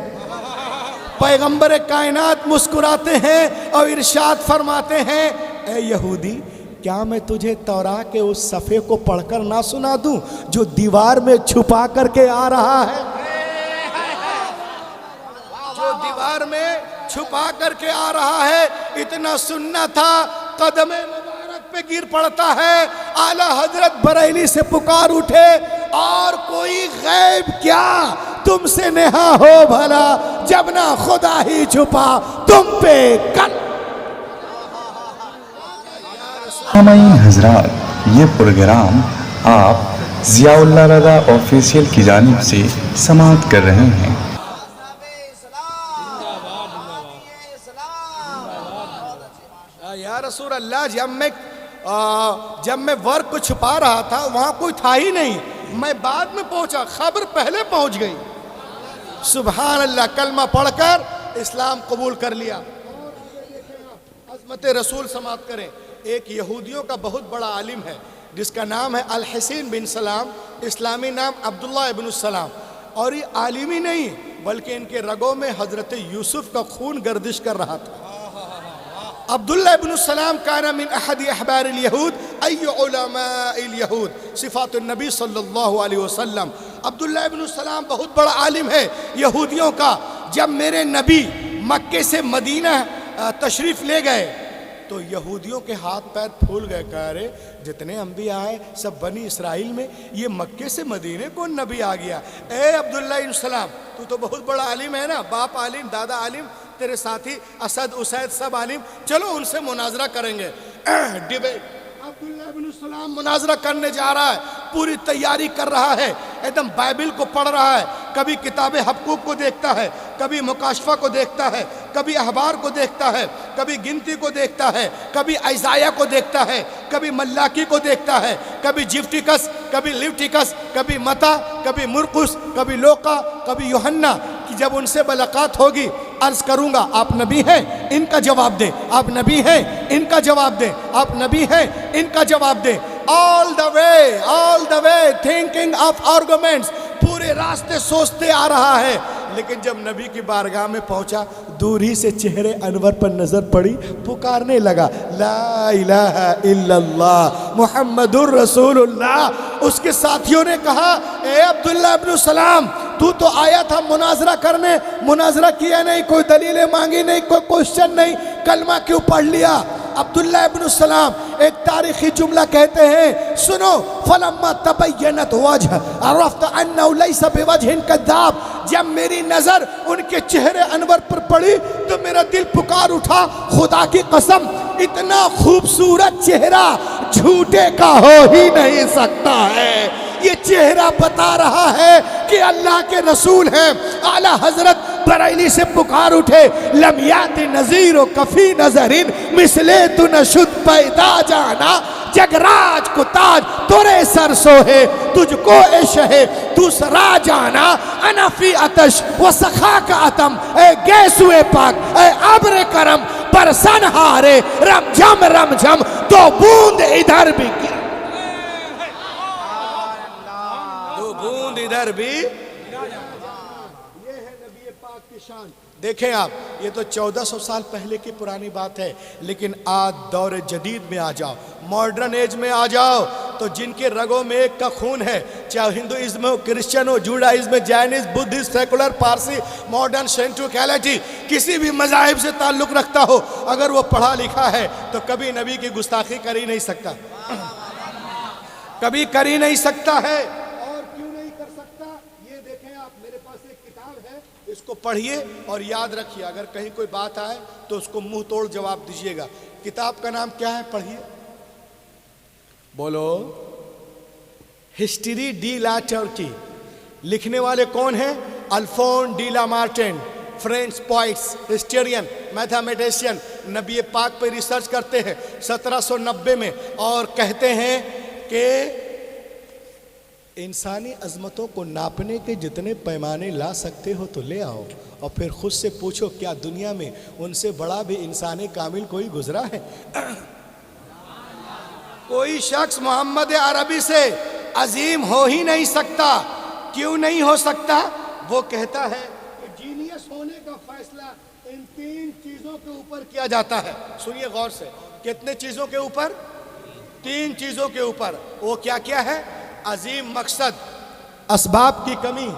पैगंबर कायनात मुस्कुराते हैं और इरशाद फरमाते हैं, ए यहूदी, क्या मैं तुझे तौरा के उस सफ़े को पढ़कर ना सुना दूं जो दीवार में छुपा करके आ रहा है, जो दीवार में छुपा करके आ रहा है। इतना सुनना था। कदमे मुबारक पे गिर पड़ता है। आला हजरत बरेली से पुकार उठे, और कोई गैब क्या तुमसे नेहा हो भला, जब ना खुदा ही छुपा तुम पे कल। सामाईन हजरात, ये प्रोग्राम आप ज़ियाउल्लाह रज़ा ऑफिशियल की जानिब से समाअत कर रहे हैं। या रसूल अल्लाह, जब मैं वर्क को छुपा रहा था वहाँ कोई था ही नहीं, मैं बाद में पहुँचा, खबर पहले पहुँच गई। सुभान अल्लाह, कलमा पढ़कर इस्लाम कबूल कर लिया। अज़मत रसूल समाप्त करें। एक यहूदियों का बहुत बड़ा आलिम है जिसका नाम है अल हसीन बिन सलाम, इस्लामी नाम अब्दुल्लाह इब्न सलाम। और ये आलिमी नहीं बल्कि इनके रगों में हज़रत यूसुफ का खून गर्दिश कर रहा था। अब्दुल्लाह इब्न सलाम काना मिन अहद अहबार यहूद अय्यु उलमाइल यहूद सिफ़ातुन नबी सल्लल्लाहु अलैहि वसल्लम। अब्दुल्लाह इब्न सलाम बहुत बड़ा आलिम है यहूदियों का। जब मेरे नबी मक्के से मदीना तशरीफ़ ले गए तो यहूदियों के हाथ पैर फूल गए। कह रहे, जितने अंबिया आए सब बनी इसराइल में, ये मक्के से मदीने कौन नबी आ गया? ए अब्दुल्लाह इब्न सलाम, तू तो बहुत बड़ा आलिम है ना, बाप आलिम, दादा आलिम, तेरे साथी असद उसैद सब आलिम, चलो उनसे मुनाजरा करेंगे। डिबेट। अब्दुल्लाह इब्न सलाम मुनाजरा करने जा रहा है, पूरी तैयारी कर रहा है, एकदम बाइबिल को पढ़ रहा है। कभी किताब हक़ूक़ को देखता है, कभी मुकाशफा को देखता है, कभी अहबार को देखता है, कभी गिनती को देखता है, कभी ऐसाया को देखता है, कभी मल्लाकी को देखता है, कभी जिफ्टिकस, कभी लिवटिकस, कभी मता, कभी मुरकुस, कभी लोका, कभी यूहन्ना। कि जब उनसे मुलाकात होगी अर्ज करूंगा, आप नबी हैं, इनका जवाब दे, आप नबी हैं, इनका जवाब दे, आप नबी हैं, इनका जवाब दे। All the way thinking of arguments, पूरे रास्ते सोचते आ रहा है। लेकिन जब नबी की बारगाह में पहुंचा, दूर ही से चेहरे अनवर पर नजर पड़ी, पुकारने लगा, ला इलाहा इल्लल्लाह मुहम्मदुर रसूलुल्लाह। उसके साथियों ने कहा, ए अब्दुल्लाह इब्न सलाम, तू तो आया था मुनाजरा करने, मुनाजरा किया नहीं, कोई दलीलें मांगी नहीं, कोई क्वेश्चन नहीं, कलमा क्यों पढ़ लिया? अब्दुल्लाह इब्न सलाम एक तारीखी जुमला कहते हैं, सुनो, फलम्मा तबय्यनत वजह अरफ्त अन्नहु लैसा बिवजहिन कद्दाब। जब मेरी नजर उनके चेहरे अनवर पर पड़ी तो मेरा दिल पुकार उठा, खुदा की कसम, इतना खूबसूरत चेहरा झूठे का हो ही नहीं सकता है। ये चेहरा बता रहा है कि अल्लाह के रसूल हैं। आला हजरत बरेली से पुकार उठे, लम याति नज़ीर कफी नजरिन मिसले तु नशुद पैदा जाना जगराज को ताज तोरे सर सोहे, तुझको ए शहे दूसरा जाना अनफी अतश वो सखा का अतम, ए गैसुए पाक ए अब्र करम बरसन हारे रमझम तो बूंद इधर भी गिर, तो बूंद इधर भी। ये है नबी पाक की शान। देखें आप, ये तो 1400 साल पहले की पुरानी बात है, लेकिन आज दौर जदीद में आ जाओ, मॉडर्न एज में आ जाओ, तो जिनके रगों में एक का खून है, चाहे हिंदुइज्म हो, क्रिश्चियन हो, Judaism, Jainism, Buddhist, secular, Parsi, modern, सेंटुकैलिटी, किसी भी मज़ाहिब से ताल्लुक़ रखता हो, अगर वो पढ़ा लिखा है तो कभी नबी की गुस्ताखी कर ही नहीं सकता, कभी कर ही नहीं सकता है। और क्यों नहीं कर सकता? ये देखें आप, मेरे पास एक किताब है, इसको पढ़िए और याद रखिए, अगर कहीं कोई बात आए तो उसको मुंह तोड़ जवाब दीजिएगा। किताब का नाम क्या है? पढ़िए, बोलो। History de la Turkey. लिखने वाले कौन हैं? Alphonse de Lamartine, French poets, historian, mathematician, नबी पाक पे रिसर्च करते हैं 1790 में, और कहते हैं कि इंसानी अजमतों को नापने के जितने पैमाने ला सकते हो तो ले आओ, और फिर खुद से पूछो क्या दुनिया में उनसे बड़ा भी इंसानी कामिल कोई गुजरा है? कोई शख्स मोहम्मद अरबी से अजीम हो ही नहीं सकता। क्यों नहीं हो सकता? वो कहता है कि जीनियस होने का फैसला इन 3 चीजों के ऊपर किया जाता है। सुनिए गौर से, कितने चीजों के ऊपर? 3 चीजों के ऊपर। वो क्या क्या है? अजीम मकसद, असबाब की कमी,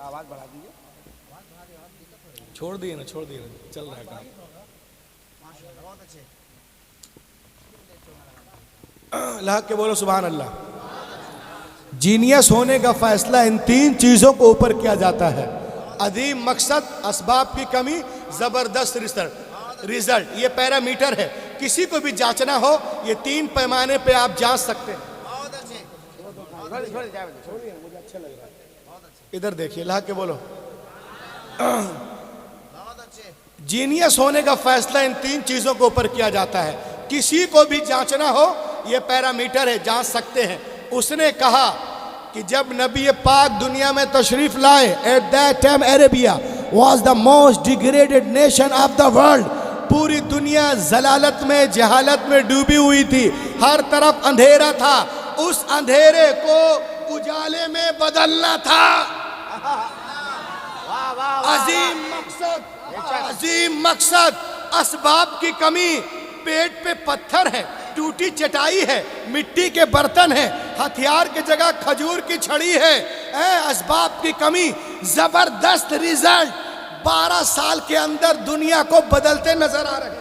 आवाज बढ़ा दीजिए, छोड़ दिए ना, छोड़ दिए ना, चल रहा है काम। अल्लाह के बोलो सुभान अल्लाह। जीनियस होने का फैसला इन 3 चीजों को ऊपर किया जाता है। अजीम मकसद, असबाब की कमी, जबरदस्त रिजल्ट। ये पैरामीटर है, किसी को भी जांचना हो ये 3 पैमाने पे आप जांच सकते हैं। मुझे अच्छा लग रहा है, इधर देखिए, अल्लाह के बोलो। जीनियस होने का फैसला इन 3 चीजों के ऊपर किया जाता है। किसी को भी जांचना हो ये पैरामीटर है, जांच सकते हैं। उसने कहा कि जब नबी पाक दुनिया में तशरीफ लाए, at that time Arabia was the most degraded nation of the world. पूरी दुनिया जलालत में, जहालत में डूबी हुई थी, हर तरफ अंधेरा था। उस अंधेरे को उजाले में बदलना था। अजीम मकसद, अजीम मकसद। असबाब की कमी, पेट पे पत्थर है, टूटी चटाई है, मिट्टी के बर्तन है, हथियार की जगह खजूर की छड़ी है। असबाब की कमी, जबरदस्त रिजल्ट। 12 साल के अंदर दुनिया को बदलते नजर आ रहे हैं।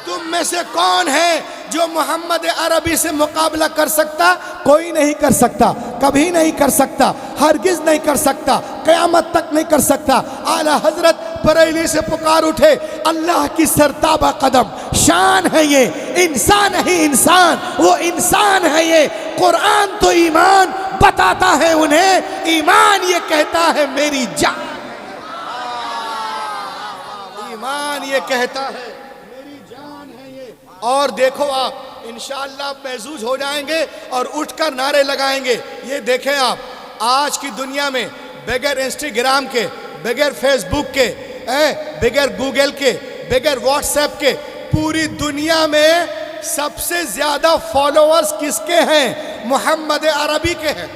तुम में से कौन है जो मोहम्मद अरबी से मुकाबला कर सकता? कोई नहीं कर सकता, कभी नहीं कर सकता, हरगिज नहीं कर सकता, क़यामत तक नहीं कर सकता। आला हजरत बरेली से पुकार उठे, अल्लाह की सरताबा कदम शान है ये, इंसान ही इंसान, वो इंसान है ये। कुरान तो ईमान बताता है उन्हें, ईमान ये कहता है मेरी जान, ईमान ये कहता है मेरी जान है ये। और देखो आप, इंशाअल्लाह आप महसूस हो जाएंगे और उठकर नारे लगाएंगे। ये देखें आप, आज की दुनिया में बगैर इंस्टाग्राम के, बगैर फेसबुक के, बगैर गूगल के, बगैर व्हाट्सएप के, पूरी दुनिया में सबसे ज्यादा फॉलोअर्स किसके हैं? मोहम्मद अरबी के हैं।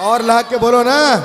और ला के बोलो ना,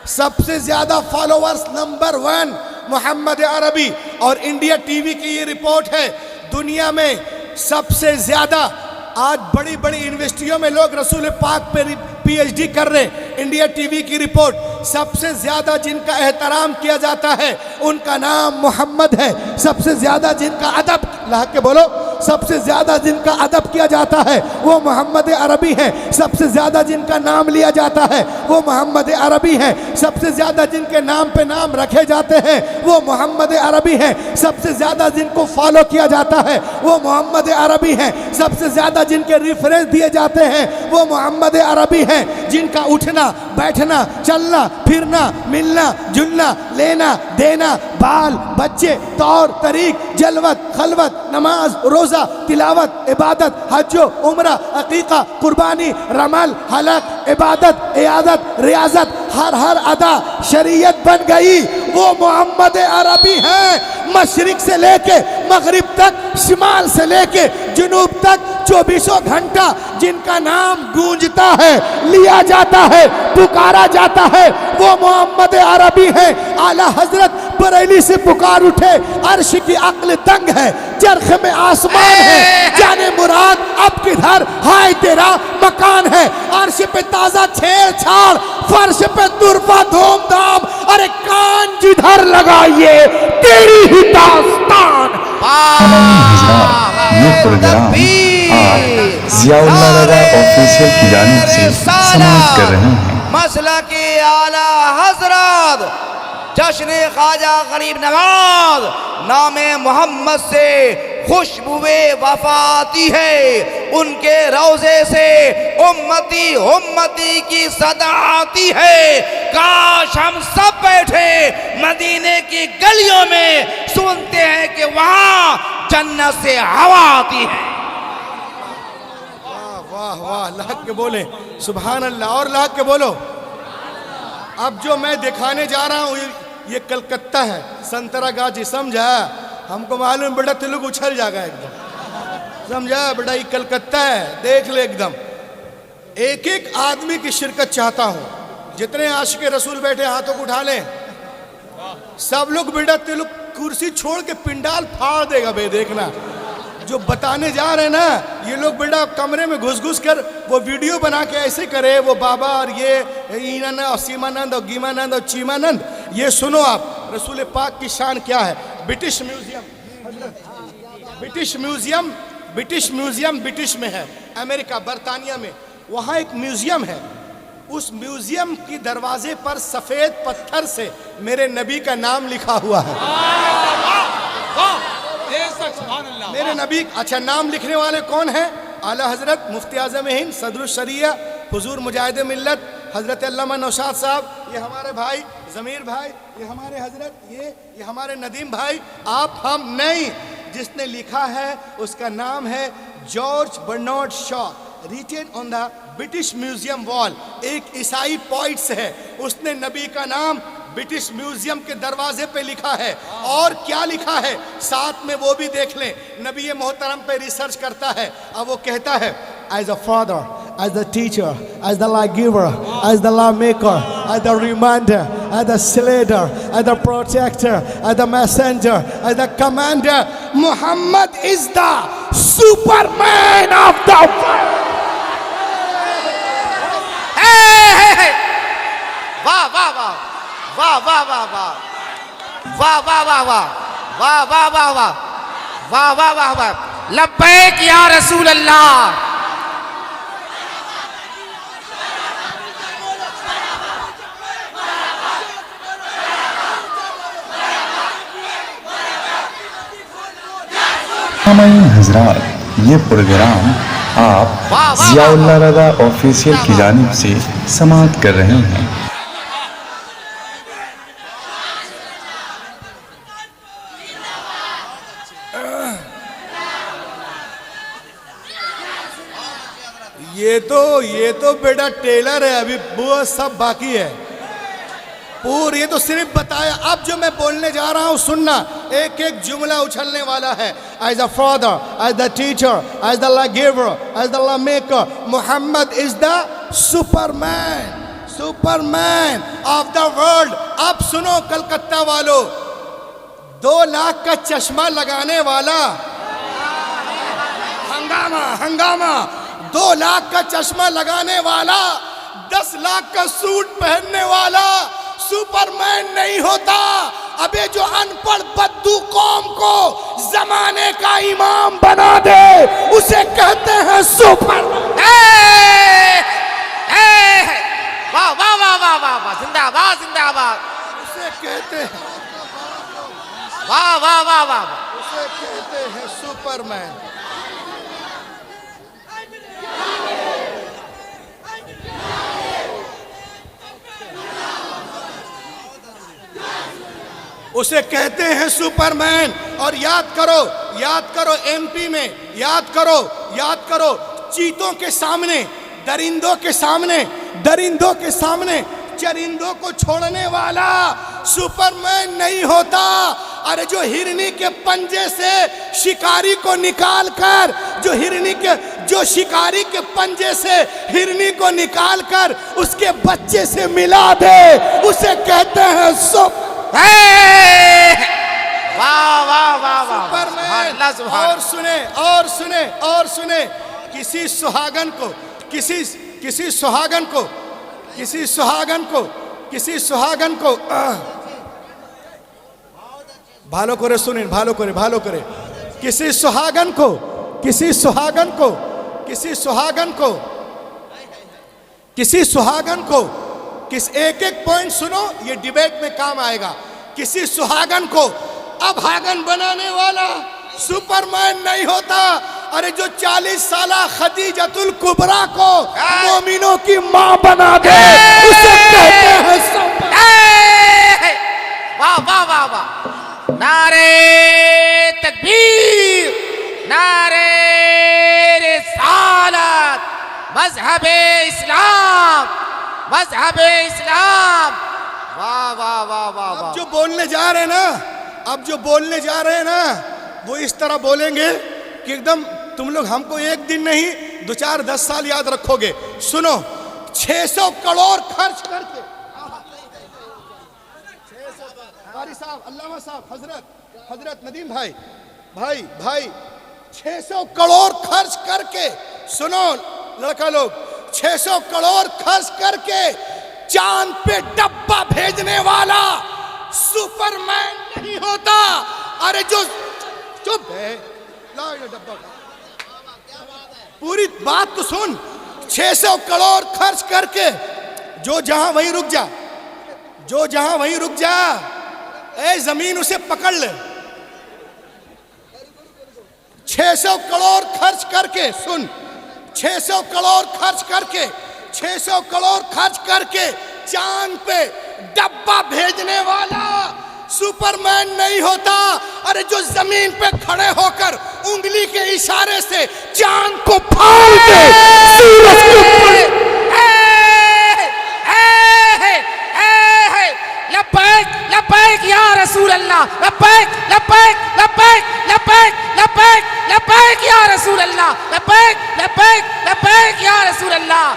सबसे ज्यादा फॉलोअर्स नंबर 1 मोहम्मद अरबी। और इंडिया टीवी की ये रिपोर्ट है, दुनिया में सबसे ज्यादा आज बड़ी बड़ी यूनिवर्सिटियों में लोग रसूल पाक पे PhD कर रहे हैं। इंडिया टीवी की रिपोर्ट, सबसे ज्यादा जिनका एहतराम किया जाता है उनका नाम मोहम्मद है। सबसे ज्यादा जिनका अदब, ला के बोलो, सबसे ज्यादा जिनका अदब किया जाता है वो मोहम्मद अरबी है। सबसे ज्यादा जिनका नाम लिया जाता है वो मोहम्मद अरबी है। सबसे ज्यादा जिनके नाम पे नाम रखे जाते हैं वो मोहम्मद अरबी है। सबसे ज्यादा जिनको फॉलो किया जाता है वो मोहम्मद अरबी है। सबसे ज्यादा जिनके रेफरेंस दिए जाते हैं वो मोहम्मद अरबी है। जिनका उठना, बैठना, चलना, फिरना, मिलना, जुलना, लेना, देना, बाल बच्चे, तौर तरीक, जलवत, खलवत, नमाज, रोज़ा, तिलावत, इबादत, हज्जो, उम्रा, अकीका, कुर्बानी, रमल, हलक, इबादत, इयादत, रियाजत, हर अदा शरीयत बन गई। वो मोहम्मद अरबी हैं, मशरिक से लेके मगरिब तक, शिमाल से लेके जुनूब तक, 24 घंटा जिनका नाम गूंजता है, लिया जाता है, पुकारा जाता है, वो मोहम्मद अरबी हैं। आला हजरत बरेली से पुकार उठे, अर्श की अक्ल दंग है, चरख में आसमान है, जाने मुराद अब किधर, हाय तेरा मकान है। अर्श पे ताजा छेड़छाड़, फर्श पे तुरफा धूमधाम, अरे कान जिधर लगाइए तेरी ही दास्तान। तमाम हजरात, ये प्रोग्राम आप जियाउल्लाह रज़ा ऑफिशियल की जानिब से समाप्त कर रहे हैं। मसला के आला हजरत जश्न ख्वाजा गरीब नवाज नामे मोहम्मद से खुशबुए वफा आती है, उनके रोजे से उम्मती उम्मती की सदा आती है। काश हम सब बैठे मदीने की गलियों में सुनते हैं कि वहाँ जन्नत से हवा आती है। वाह वाह, लाख के बोले सुभान अल्लाह, और लाख के बोलो। अब जो मैं दिखाने जा रहा हूँ ये कलकत्ता है, संतरागाजी, समझा? हमको मालूम बेटा तेलुगु उछल जाएगा एकदम, समझा बेटा? ये कलकत्ता है, देख ले एकदम। एक एक आदमी की शिरकत चाहता हूँ। जितने आशिक रसूल बैठे हाथों को उठा लें, सब लोग बेटा तेलुगु कुर्सी छोड़ के पिंडाल फाड़ देगा बे, देखना। जो बताने जा रहे हैं ना, ये लोग बेटा कमरे में घुस घुस कर वो वीडियो बना के ऐसे करे, वो बाबा और ये ईनानंद और सीमानंद और गीमानंद और चीमानंद। ये सुनो आप, रसूल पाक की शान क्या है। British museum, British museum British में है, अमेरिका बरतानिया में, वहाँ एक म्यूजियम है। उस म्यूजियम की दरवाजे पर सफ़ेद पत्थर से मेरे नबी का नाम लिखा हुआ है। मेरे नबी, अच्छा नाम लिखने वाले कौन हैं? आला हजरत मुफ्ती आज़म हिंद सदरुल शरिया हुजूर मुजाहिद मिल्लत हजरत अल्लामा नौशाद साहब, ये हमारे भाई ज़मीर भाई, ये हमारे हजरत, ये हमारे नदीम भाई। आप हम नहीं, जिसने लिखा है उसका नाम है George Bernard Shaw, written on the British Museum wall. एक ईसाई पॉइट्स है, उसने नबी का नाम ब्रिटिश म्यूजियम के दरवाजे पे लिखा है। और क्या लिखा है साथ में वो भी देख लें। नबी मोहतरम पे रिसर्च करता है, अब वो कहता है, as a father, as the teacher, as the law giver, as the law maker, as the reminder, as the slayer, as the protector, as the messenger, as the commander, Muhammad is the superman of the world. वाह वाह वाह वाह वाह वाह वाह वाह वाह वाह वाह वाह वाह वाह वाह वाह वाह वाह, लब्बैक या रसूल अल्लाह। सामाईन हजरात, ये प्रोग्राम आप जियाउल्लाह रज़ा ऑफिशियल की जानिब से समाप्त कर रहे हैं। ये तो बेटा टेलर है, अभी वो सब बाकी है। पूरी ये तो सिर्फ बताया। अब जो मैं बोलने जा रहा हूँ सुनना, एक एक जुमला उछलने वाला है। As a father, as the teacher, as the law giver, as the law maker, Mohammed is the superman, superman of the world. अब सुनो कलकत्ता वालों, 2 लाख का चश्मा लगाने वाला, हंगामा हंगामा, 2 लाख का चश्मा लगाने वाला, 10 लाख का सूट पहनने वाला सुपरमैन नहीं होता। अबे जो अनपढ़ बद्दू कौम को जमाने का इमाम बना दे, उसे कहते हैं सुपरमैन। वाह वाह वाह वाह वाह वाह, जिंदाबाद जिंदाबाद, उसे कहते हैं, वाह वाह वाह वाह, उसे कहते हैं सुपरमैन। उसे कहते हैं सुपरमैन। और याद करो एमपी में, याद करो चीतों के सामने, दरिंदों के सामने चरिंदों को छोड़ने वाला सुपरमैन नहीं होता। अरे जो हिरनी के पंजे से शिकारी को निकाल कर, जो शिकारी के पंजे से हिरनी को निकाल कर उसके बच्चे से मिला दे, उसे कहते हैं वाह वाह वाह वाह सुपरमैन। और सुने किसी सुहागन को ভালো করে শুনেন, ভালো করে किसी सुहागन को एक पॉइंट सुनो, ये डिबेट में काम आएगा। किसी सुहागन को अभागन बनाने वाला सुपरमैन नहीं होता। अरे जो 40 साला खदीजतुल कुबरा को मोमिनों की मां बना दे, उसे कहते हैं सुपरमैन। वाह वाह वाह वाह, नारे तकबीर, नारे रिसालत, मजहबे इस्लाम। वाह वाह वाह वाह वाह। अब जो बोलने जा रहे हैं ना, वो इस तरह बोलेंगे कि एकदम तुम लोग हमको एक दिन नहीं 2, 4, 10 साल याद रखोगे। सुनो, 600 करोड़ खर्च करके, कारी साहब, अल्लामा साहब, हजरत नदीम भाई 600 करोड़ खर्च करके, सुनो लड़का लोग, 600 करोड़ खर्च करके चांद पे डब्बा भेजने वाला सुपरमैन नहीं होता। अरे जो चुप है, ला ये डब्बा, पूरी बात तो सुन। 600 करोड़ खर्च करके जो जहां वहीं रुक जा, ए जमीन उसे पकड़ ले। 600 करोड़ खर्च करके, सुन, 600 करोड़ खर्च करके चांद पे डब्बा भेजने वाला सुपरमैन नहीं होता। अरे जो जमीन पे खड़े होकर उंगली के इशारे से चांद को फाड़ दे, सूरज को लब्बैक लब्बैक या रसूल अल्लाह, लब्बैक लब्बैक लब्बैक लब्बैक लब्बैक लब्बैक या रसूल अल्लाह, लब्बैक लब्बैक लब्बैक या रसूल अल्लाह,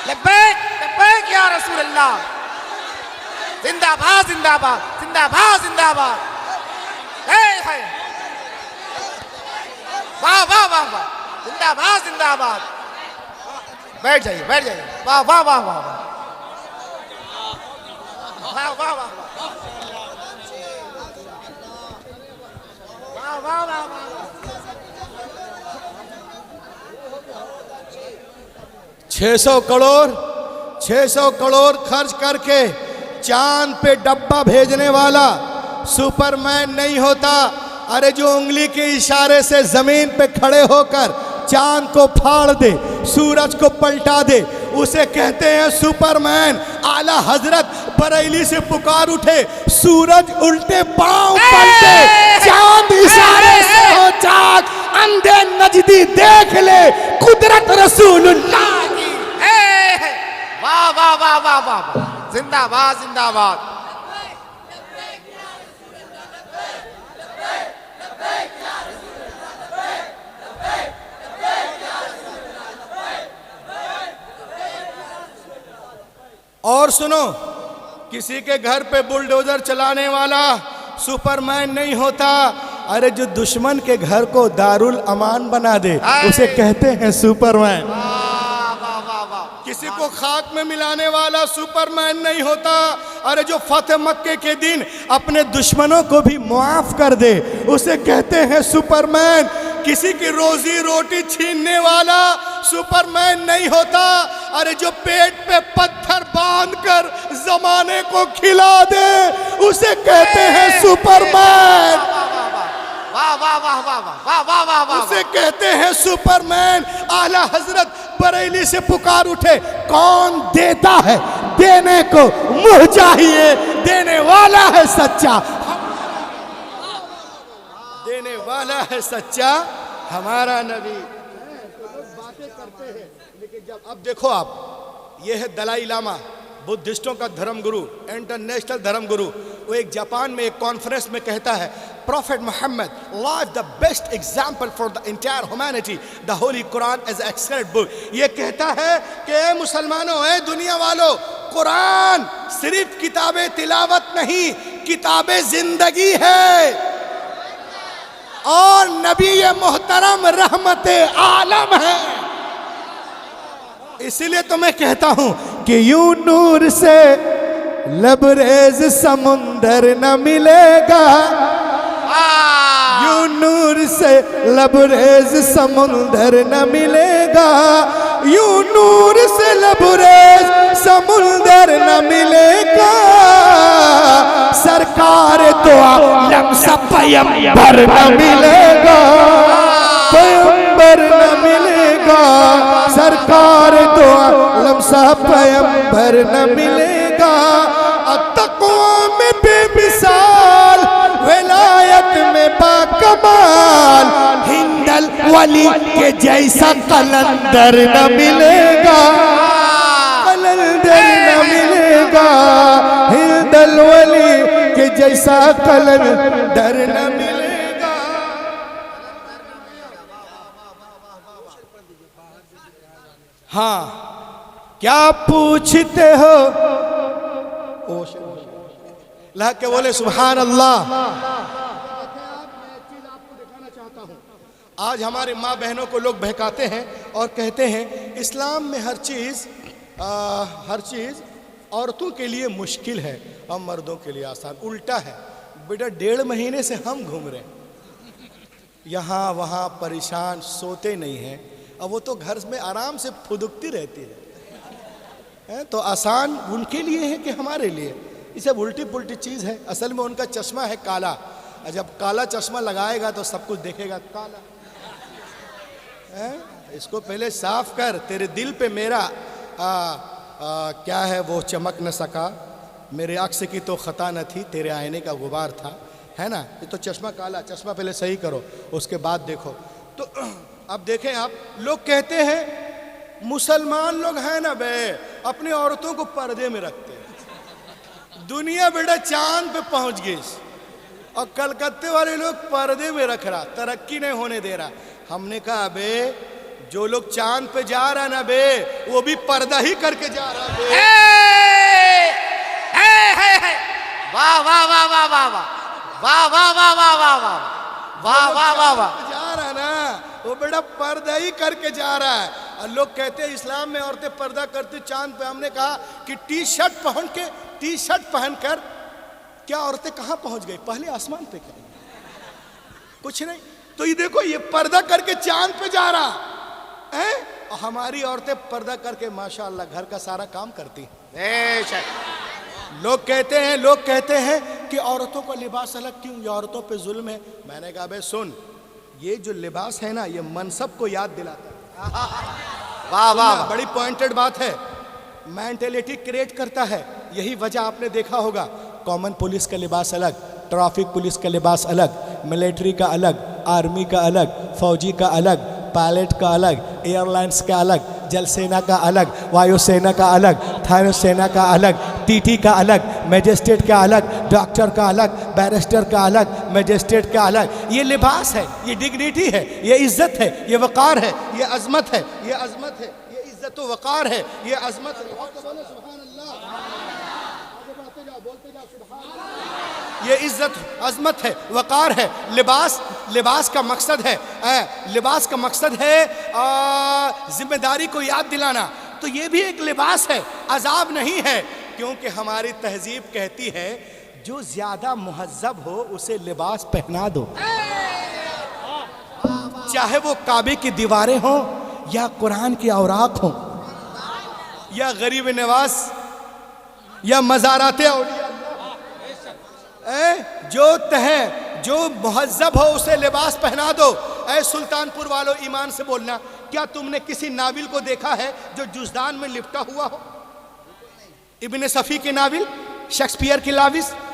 लब्बैक लब्बैक या रसूल अल्लाह। जिंदाबाद जिंदाबाद जिंदाबाद जिंदाबाद। वाह वाह वाह वाह, जिंदाबाद जिंदाबाद। बैठ जाइए वाह वाह वाह वाह वाह वाह वाह वाह वाह वाह वाह। 600 करोड़ खर्च करके चांद पे डब्बा भेजने वाला सुपरमैन नहीं होता। अरे जो उंगली के इशारे से जमीन पे खड़े होकर चांद को फाड़ दे, सूरज को पलटा दे, उसे कहते हैं सुपरमैन। आला हजरत बरेली से पुकार उठे, सूरज उल्टे पांव पलटे, चांद इशारे से हो चाक, अंधे नजदी देख ले कुदरत रसूलुल्लाह की। वाह वाह वाह वाह वाह, जिंदाबाद जिंदाबाद। और सुनो, किसी के घर पे बुलडोजर चलाने वाला सुपरमैन नहीं होता। अरे जो दुश्मन के घर को दारुल अमान बना दे, उसे कहते हैं सुपरमैन। किसी को खाक में मिलाने वाला सुपरमैन नहीं होता। अरे जो फतेह मक्के के दिन अपने दुश्मनों को भी मुआफ कर दे, उसे कहते हैं सुपरमैन। किसी की रोजी रोटी छीनने वाला सुपरमैन नहीं होता। अरे जो पेट पे पत्थर बांधकर जमाने को खिला दे, उसे कहते हैं सुपरमैन। वाह वाह वाह वाह वाह वाह वाह वाह, उसे कहते हैं सुपरमैन। आला हजरत बरेली से पुकार उठे, कौन देता है देने को मुंह चाहिए, देने वाला है सच्चा, देने वाला है सच्चा हमारा नबी। बातें करते हैं लेकिन जब अब देखो आप, ये है दलाई लामा, बुद्धिस्टों का धर्म गुरु, इंटरनेशनल धर्म गुरु। वो एक जापान में एक कॉन्फ्रेंस में कहता है, Prophet Muhammad was the best example for the entire humanity. The Holy Quran is an excellent book. ये कहता है कि ए मुसलमानों, ए दुनिया वालों, कुरान सिर्फ किताबे तिलावत नहीं, किताबे जिंदगी है और नबी ये मोहतरम रहमते आलम है। इसीलिए तो मैं कहता हूं कि यूं नूर से लबरेज समुंदर न मिलेगा, यूं नूर से लबरेज समुंदर न मिलेगा, यूं नूर से लबरेज समुंदर न मिलेगा। सरकार तो आलम सा पैगंबर न मिलेगा, पैगंबर न मिलेगा। सरकार तो आलम सा पैगंबर न मिलेगा। तक़वा में बेमिसाल, विलायत में बाकमाल, हिंदल वली के जैसा कलंदर न मिलेगा, कलंदर न मिलेगा। हिंदल वली के जैसा कलंदर न मिलेगा। हाँ, क्या पूछते हो? ला के बोले सुभान अल्लाह। आज हमारे माँ बहनों को लोग बहकाते हैं और कहते हैं इस्लाम में हर चीज़ औरतों के लिए मुश्किल है और मर्दों के लिए आसान। उल्टा है बेटा, 1.5 महीने से हम घूम रहे हैं यहाँ वहाँ, परेशान, सोते नहीं हैं। अब वो तो घर में आराम से फुदकती रहती है। तो आसान उनके लिए है कि हमारे लिए? ये सब उल्टी पुल्टी चीज़ है। असल में उनका चश्मा है काला, और जब काला चश्मा लगाएगा तो सब कुछ देखेगा काला है। इसको पहले साफ कर। तेरे दिल पे मेरा क्या है वो चमक न सका, मेरे अक्स की तो खता न थी, तेरे आईने का गुबार था, है ना। ये तो चश्मा काला, चश्मा पहले सही करो, उसके बाद देखो। तो अब देखें आप, लोग कहते हैं मुसलमान लोग हैं ना बे, अपनी औरतों को पर्दे में रखते हैं। दुनिया बेटा चांद पे पहुंच गई और कलकत्ते वाले लोग पर्दे में रख रहा, तरक्की नहीं होने दे रहा। हमने कहा बे, जो लोग चांद पे जा रहा ना बे, वो भी पर्दा ही करके जा रहा बे। वाह वाह वाह वाह वाह वाह वाह वाह वाह वाह वाह वाह वाह वाह वाह। जा रहा ना वो बेटा पर्दा ही करके जा रहा है। और लोग कहते हैं इस्लाम में औरतें पर्दा करती चांद पे। हमने कहा कि टी शर्ट पहनकर क्या औरतें कहाँ पहुंच गई? पहले आसमान पे क्या? कुछ नहीं। तो ये देखो, ये पर्दा करके चांद पे जा रहा है और हमारी औरतें पर्दा करके माशाअल्लाह घर का सारा काम करती हैं। लोग कहते हैं कि औरतों का लिबास अलग क्यों, ये औरतों पे जुल्म है। मैंने कहा बे सुन, ये जो लिबास है ना, ये मनसब को याद दिलाता है। वाह वाह, बड़ी पॉइंटेड बात है। मेंटेलिटी क्रिएट करता है। यही वजह आपने देखा होगा, कॉमन पुलिस का लिबास अलग, ट्रैफिक पुलिस का लिबास अलग, मिलिट्री का अलग, आर्मी का अलग, फौजी का अलग, पायलट का अलग, एयरलाइंस का अलग, जल सेना का अलग, वायुसेना का अलग, थारू सेना का अलग, टीटी का अलग, मैजिस्ट्रेट का अलग, डॉक्टर का अलग, बैरिस्टर का अलग, मैजिस्ट्रेट का अलग। ये लिबास है, ये डिग्निटी है, ये इज्जत है, ये वक़ार है, ये अज़मत है, ये अज़मत है, ये इज्जत व वक़ार है, ये अज़मत है। ये इज्जत अज़मत है, वक़ार है। लिबास का मकसद है जिम्मेदारी को याद दिलाना। तो ये भी एक लिबास है, अजाब नहीं है। क्योंकि हमारी तहजीब कहती है जो ज़्यादा मुहज्जब हो उसे लिबास पहना दो, चाहे वो काबे की दीवारें हों या कुरान की औराक हों या गरीब नवाज या मज़ारात औलिया। जो मुहज्जब हो उसे लिबास पहना दो। ऐ सुल्तानपुर वालों, ईमान से बोलना, क्या तुमने किसी नाविल को देखा है जो जुज़दान में लिपटा हुआ हो? इब्ने सफ़ी के नाविल शेक्सपियर की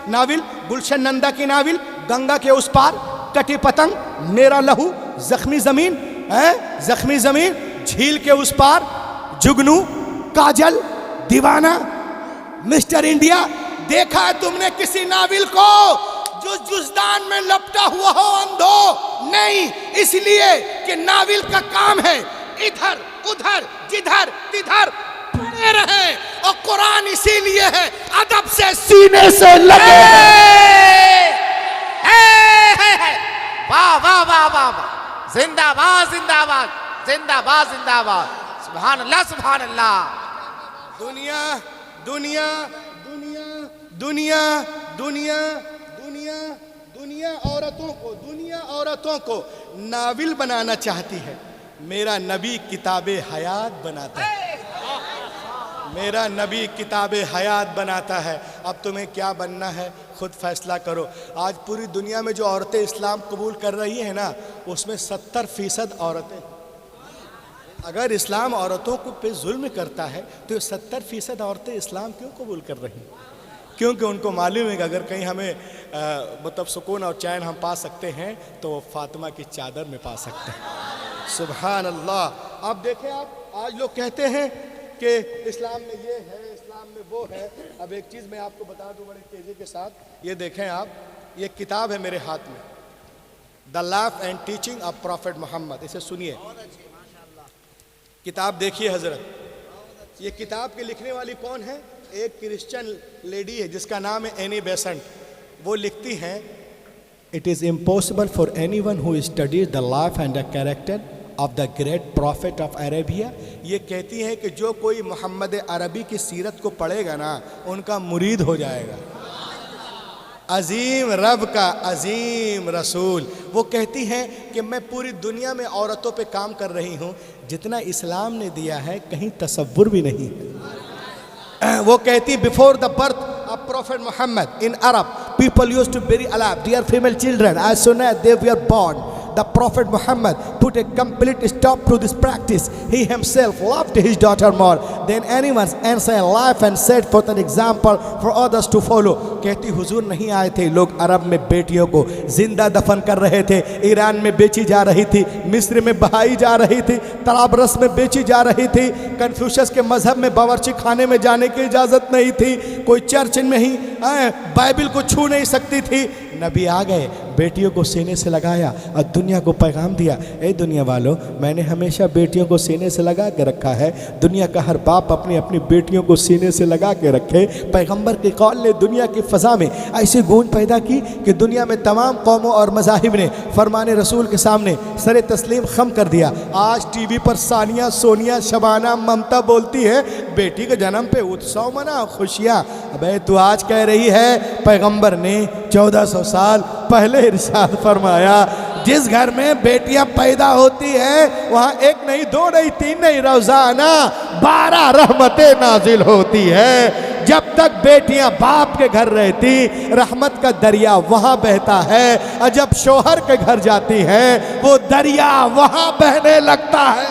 नाविल, गुलशन नंदा की नाविल, गंगा के उस पार, कटी पतंग, मेरा लहू, जख्मी जमीन है, जख्मी जमीन, झील के उस पार, जुगनू, काजल, दीवाना, मिस्टर इंडिया। देखा है तुमने किसी नाविल को जो जुज़दान में लपटा हुआ हो अंधो? नहीं, इसलिए कि नाविल का काम है इधर उधर जिधर तिधर पड़े रहे, और कुरान इसीलिए है अदब से सीने से लगे। वाह वाह वाह वाह, जिंदाबाद जिंदाबाद जिंदाबाद जिंदाबाद, सुभान अल्लाह सुभान अल्लाह। दुनिया दुनिया दुनिया दुनिया दुनिया दुनिया दुनिया औरतों को नाविल बनाना चाहती है। मेरा नबी किताबे हयात बनाता है, मेरा नबी किताबे हयात बनाता है। अब तुम्हें क्या बनना है खुद फैसला करो। आज पूरी दुनिया में जो औरतें इस्लाम कबूल कर रही हैं ना, उसमें 70% औरतें। अगर इस्लाम औरतों को पे जुल्म करता है तो 70% औरतें इस्लाम क्यों कबूल कर रही हैं? क्योंकि उनको मालूम है कि अगर कहीं हमें मतलब सुकून और चैन हम पा सकते हैं तो वो फातिमा की चादर में पा सकते हैं। सुभान अल्लाह। अब देखें, आप आज लोग कहते हैं कि इस्लाम में ये है, इस्लाम में वो है। अब एक चीज़ मैं आपको बता दूं बड़े तेज़ी के साथ। ये देखें आप, ये किताब है मेरे हाथ में, the life and teaching of prophet Mohammed. इसे सुनिए, किताब देखिए हजरत। ये किताब के लिखने वाली कौन है? एक क्रिश्चियन लेडी है जिसका नाम है एनी बेसेंट। वो लिखती हैं, it is impossible for any one who studies the life and the character of the great profit of Arabia. ये कहती हैं कि जो कोई मोहम्मद अरबी की सीरत को पढ़ेगा ना, उनका मुरीद हो जाएगा। अजीम रब का अजीम रसूल। वो कहती हैं कि मैं पूरी दुनिया में औरतों पे काम कर रही हूँ, जितना इस्लाम ने दिया है कहीं तसव्वुर भी नहीं। वो कहती, before the birth of prophet Mohammed in Arab people used to bury alive their female children as soon as they were born. The Prophet Muhammad put a complete stop to this practice. He himself loved his daughter more than anyone's ancient life and set forth an example for others to follow. कहती हुजूर नहीं आए थे, लोग अरब में बेटियों को जिंदा दफन कर रहे थे, ईरान में बेची जा रही थी, मिस्र में बहाई जा रही थी, तराबरस में बेची जा रही थी। कन्फ्यूशस के मजहब में बावर्ची खाने में जाने की इजाज़त नहीं थी, कोई चर्च में ही बाइबिल को छू नहीं सकती थी। नबी आ गए, बेटियों को सीने से लगाया और दुनिया को पैगाम दिया, ए दुनिया वालों, मैंने हमेशा बेटियों को सीने से लगा के रखा है। दुनिया का हर बाप अपनी अपनी बेटियों को सीने से लगा के रखे। पैगंबर के कौल ने दुनिया की फ़ज़ा में ऐसी गूंज पैदा की कि दुनिया में तमाम कौमों और मज़ाहिब ने फरमाने रसूल के सामने सरे तस्लीम खम कर दिया। आज टीवी पर सानिया, सोनिया, शबाना, ममता बोलती है बेटी के जन्म पे उत्सव मना, खुशियाँ। अबे तू आज कह रही है, पैगंबर ने 1400 साल पहले इरशाद फरमाया, जिस घर में बेटियां पैदा होती हैं वहां एक नहीं, दो नहीं, तीन नहीं, रोजाना 12 रहमतें नाजिल होती है। जब तक बेटियां बाप के घर रहती, रहमत का दरिया वहां बहता है, और जब शोहर के घर जाती हैं वो दरिया वहां बहने लगता है।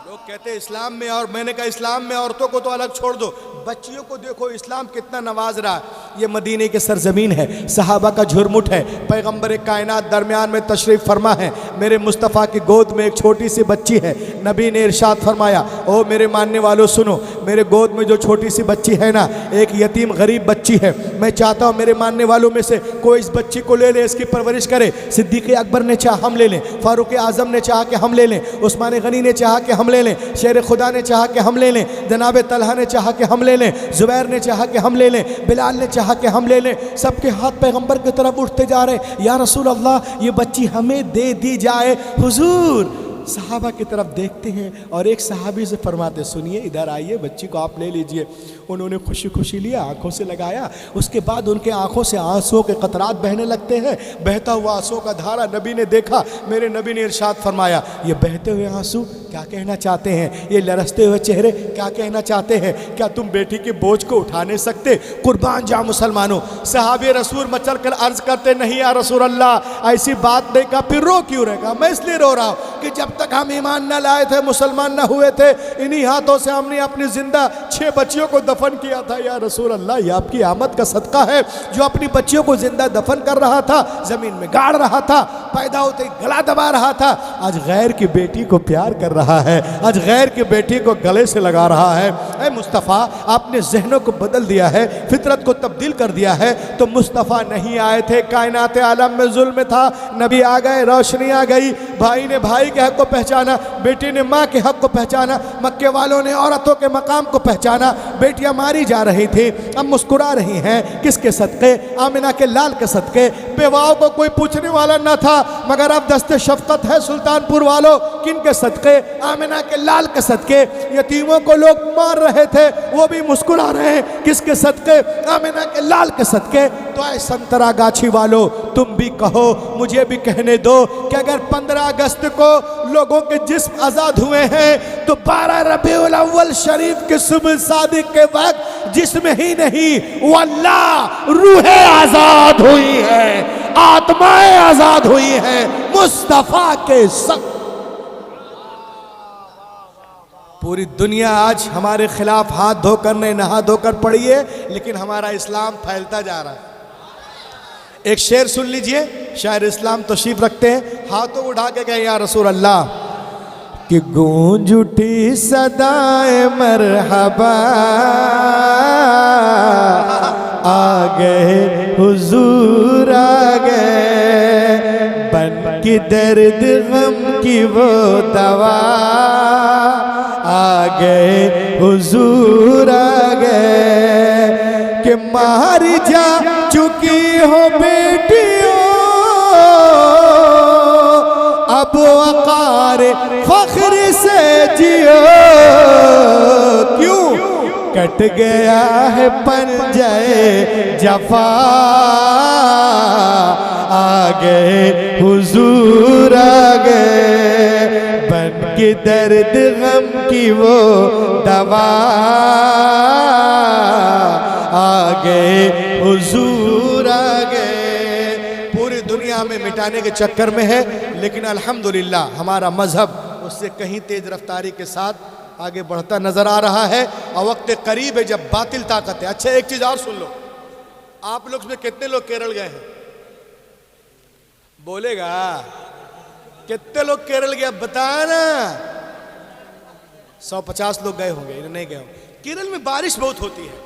लोग कहते हैं इस्लाम में, और मैंने कहा इस्लाम में औरतों को तो अलग छोड़ दो, बच्चियों को देखो इस्लाम कितना नवाज रहा है। ये मदीने की सरजमीन है, सहाबा का झुरमुट है, पैगंबर कायनात दरमियान में तशरीफ़ फरमा है। मेरे मुस्तफ़ा की गोद में एक छोटी सी बच्ची है। नबी ने इरशाद फरमाया, ओ मेरे मानने वालों सुनो, मेरे गोद में जो छोटी सी बच्ची है ना, एक यतीम गरीब बच्ची है। मैं चाहता हूँ मेरे मानने वालों में से कोई इस बच्ची को ले ले, इसकी परवरिश करे। सिद्दीक़ अकबर ने चाहा हम ले लें, फ़ारूक आज़म ने चाहा कि हम ले लें, उस्मान गनी ने चाहा कि हम ले लें, शेर खुदा ने चाहा कि हम ले लें, जनाब तलहा ने चाहा कि हम ले लें, जुबैर ने चाहा कि हम ले लें, बिलाल ने चाहा कि हम ले लें। सबके हाथ पैगंबर की तरफ उठते जा रहे, या रसूल अल्लाह ये बच्ची हमें दे दी जाए। हुजूर सहाबा की तरफ देखते हैं और एक सहाबी से फरमाते, सुनिए इधर आइए, बच्ची को आप ले लीजिए। उन्होंने खुशी खुशी लिया, आंखों से लगाया। उसके बाद उनके आंखों से आंसुओं के कतरात बहने लगते हैं। बहता हुआ आंसुओं का धारा नबी ने देखा। मेरे नबी ने इरशाद फरमाया, ये बहते हुए आंसू क्या कहना चाहते हैं? ये लरसते हुए चेहरे क्या कहना चाहते हैं? क्या तुम बेटी के बोझ को उठा नहीं सकते? कुर्बान जा मुसलमानों। सहाबे रसूल मचल कर अर्ज करते, नहीं या रसूल अल्लाह ऐसी बात नहीं। का फिर रो क्यों रहेगा? मैं इसलिए रो रहा हूँ कि जब तक हम ईमान न लाए थे, मुसलमान न हुए थे, इन्हीं हाथों से हमने अपनी जिंदा 6 बच्चियों को दफन किया था। या रसूल अल्लाह, ये आपकी आमद का सदका है। जो अपनी बच्चियों को जिंदा दफन कर रहा था, जमीन में गाड़ रहा था, पैदा होते ही गला दबा रहा था, आज गैर की बेटी को प्यार कर रहा है, आज गैर की बेटी को गले से लगा रहा है। ऐ मुस्तफ़ा, आपने जहनों को बदल दिया है, फितरत को तब्दील कर दिया है। तो मुस्तफ़ा नहीं आए थे, कायनात आलम में जुल्म था, नबी आ गए, रोशनी आ गई। भाई ने भाई के हक को पहचाना, बेटी ने माँ के हक को पहचाना, मक्के वालों ने औरतों के मकाम को पहचाना। बेटियां मारी जा रही थी, अब मुस्कुरा रही हैं, किसके सदक़े? आमिना के लाल के सदक़े। बेवाओं को कोई पूछने वाला न था, मगर अब दस्ते शफ़क़त है सुल्तानपुर वालों, किन के सदक़े? आमिना के लाल के सदक़े। यतीमों को लोग मार रहे थे, वो भी मुस्कुरा रहे हैं, किसके सदक़े? आमिना के लाल के सदक़े। तो ऐ संतरा गाछी वालों, तुम भी कहो, मुझे भी कहने दो कि अगर 15 अगस्त को लोगों के जिस्म आज़ाद हुए हैं, तो 12 रबीउल अव्वल शरीफ के सुबह सादिक के वक्त जिस्म ही नहीं, वल्लाह रूहें आज़ाद हुई है, आत्माएं आज़ाद हुई हैं मुस्तफ़ा के संग। पूरी दुनिया आज हमारे खिलाफ हाथ धोकर नहीं, नहा धोकर पड़ी है, लेकिन हमारा इस्लाम फैलता जा रहा है। एक शेर सुन लीजिए, शायर इस्लाम तशरीफ रखते हैं, हाथों उठा के कहे या रसूल अल्लाह, कि गूंज उठी सदाए मरहबा, आ गए हुजूर आ गए, बन की दर्द गम की वो दवा, आ गए हुजूर आ गए, कि मार जा चुकी हो बेटियों, अब वक़ार फख्र से जियो, क्यों? कट गया है पंजे जफा, आ गए हुजूर आ गए, बन के दर्द गम की वो दवा, आ गए हुजूर आ गए। पूरी दुनिया में मिटाने के चक्कर में है, लेकिन अल्हम्दुलिल्लाह हमारा मजहब उससे कहीं तेज रफ्तारी के साथ आगे बढ़ता नजर आ रहा है, और वक्त करीब है जब बातिल ताकत है। अच्छा, एक चीज और सुन लो, आप लोग में कितने लोग केरल गए हैं? बोलेगा कितने लोग केरल गए? बताना। 150 लोग गए होंगे, नहीं गए होंगे। केरल में बारिश बहुत होती है,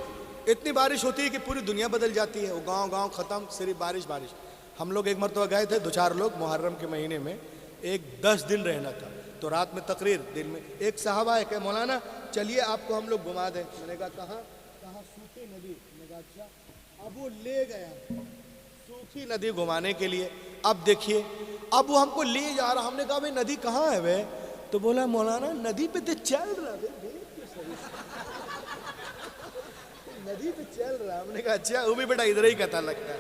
इतनी बारिश होती है कि पूरी दुनिया बदल जाती है। वो गांव गांव खत्म, सिर्फ बारिश बारिश। हम लोग एक मरतबा गए थे, 2-4 लोग, मुहर्रम के महीने में, एक 10 दिन रहना था। तो रात में तकरीर, दिन में एक साहब आए, कहे मौलाना चलिए आपको हम लोग घुमा दें। मैंने कहा कहाँ? कहाँ? सूखी नदी। मैंने कहा अच्छा। अब वो ले गया सूखी नदी घुमाने के लिए। अब देखिए, अब वो हमको ले जा रहा। हमने कहा भाई नदी कहाँ है वे? तो बोला मौलाना नदी पे तो चल रहा है, नदी पे चल रहा। हमने कहा अच्छा, वो भी बेटा इधर ही कथा लगता है।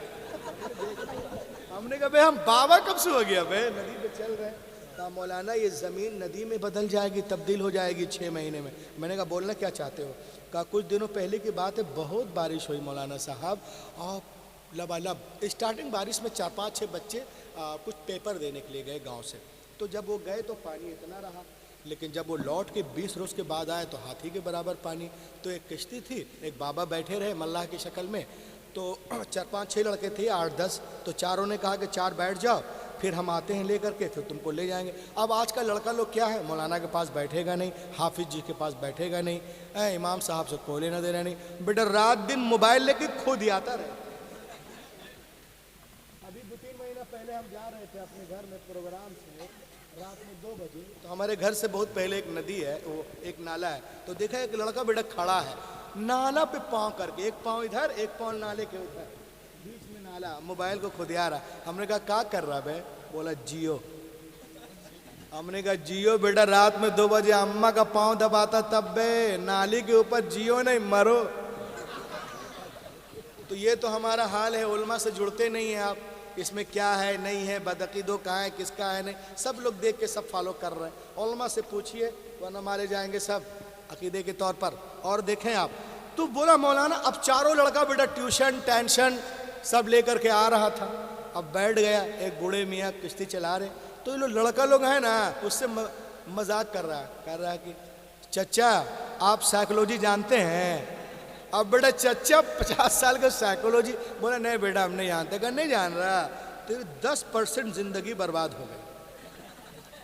हमने कहा भाई हम बाबा कब से हो गया भाई, नदी पे चल रहे हैं। कहा मौलाना ये ज़मीन नदी में बदल जाएगी, तब्दील हो जाएगी 6 महीने में। मैंने कहा बोलना क्या चाहते हो? कहा कुछ दिनों पहले की बात है, बहुत बारिश हुई मौलाना साहब, और लबालब स्टार्टिंग बारिश में 4-5-6 बच्चे कुछ पेपर देने के लिए गए गांव से। तो जब वो गए तो पानी इतना रहा, लेकिन जब वो लौट के 20 रोज़ के बाद आए तो हाथी के बराबर पानी। तो एक किश्ती थी, एक बाबा बैठे रहे मल्लाह की शक्ल में, तो 4-5-6 लड़के थे, 8-10, तो चारों ने कहा कि 4 बैठ जाओ, फिर हम आते हैं लेकर के, फिर तुमको ले जाएंगे। अब आज का लड़का लोग क्या है, मौलाना के पास बैठेगा नहीं, हाफिज जी के पास बैठेगा नहीं, इमाम साहब से कोई लेना देना नहीं, बेटा रात दिन मोबाइल लेके खुद ही आता रहे। अभी 2-3 महीना पहले हम जा रहे थे अपने घर में प्रोग्राम से, रात में 2 बजे, तो हमारे घर से बहुत पहले एक नदी है, वो एक नाला है, तो देखा एक लड़का बेटा खड़ा है नाला पे पाँव करके, एक पाँव इधर एक पाँव नाले के ऊपर, बीच में नाला, मोबाइल को खुदिया रहा। हमने कहा क्या कर रहा बे? बोला जियो। हमने कहा जियो बेटा, रात में 2 बजे अम्मा का पाँव दबाता तब बे, नाली के ऊपर जियो नहीं मरो। तो ये तो हमारा हाल है, उलमा से जुड़ते नहीं हैं आप, इसमें क्या है नहीं है, बदअकीदों कहाँ है, किसका है नहीं, सब लोग देख के सब फॉलो कर रहे हैं। उलमा से पूछिए वरना मारे जाएंगे सब अकीदे के तौर पर। और देखें आप, तो बोला मौलाना अब चारों लड़का बेटा ट्यूशन टेंशन सब लेकर के आ रहा था। अब बैठ गया, एक बूढ़े मियाँ किश्ती चला रहे, तो ये लड़का लोग हैं ना, उससे मजाक कर रहा है कि चचा आप साइकोलॉजी जानते हैं? अब बेटा चचा 50 साल का साइकोलॉजी, बोला नहीं बेटा हम नहीं जानते। कहा नहीं जान रहा, तेरी 10% जिंदगी बर्बाद हो गई।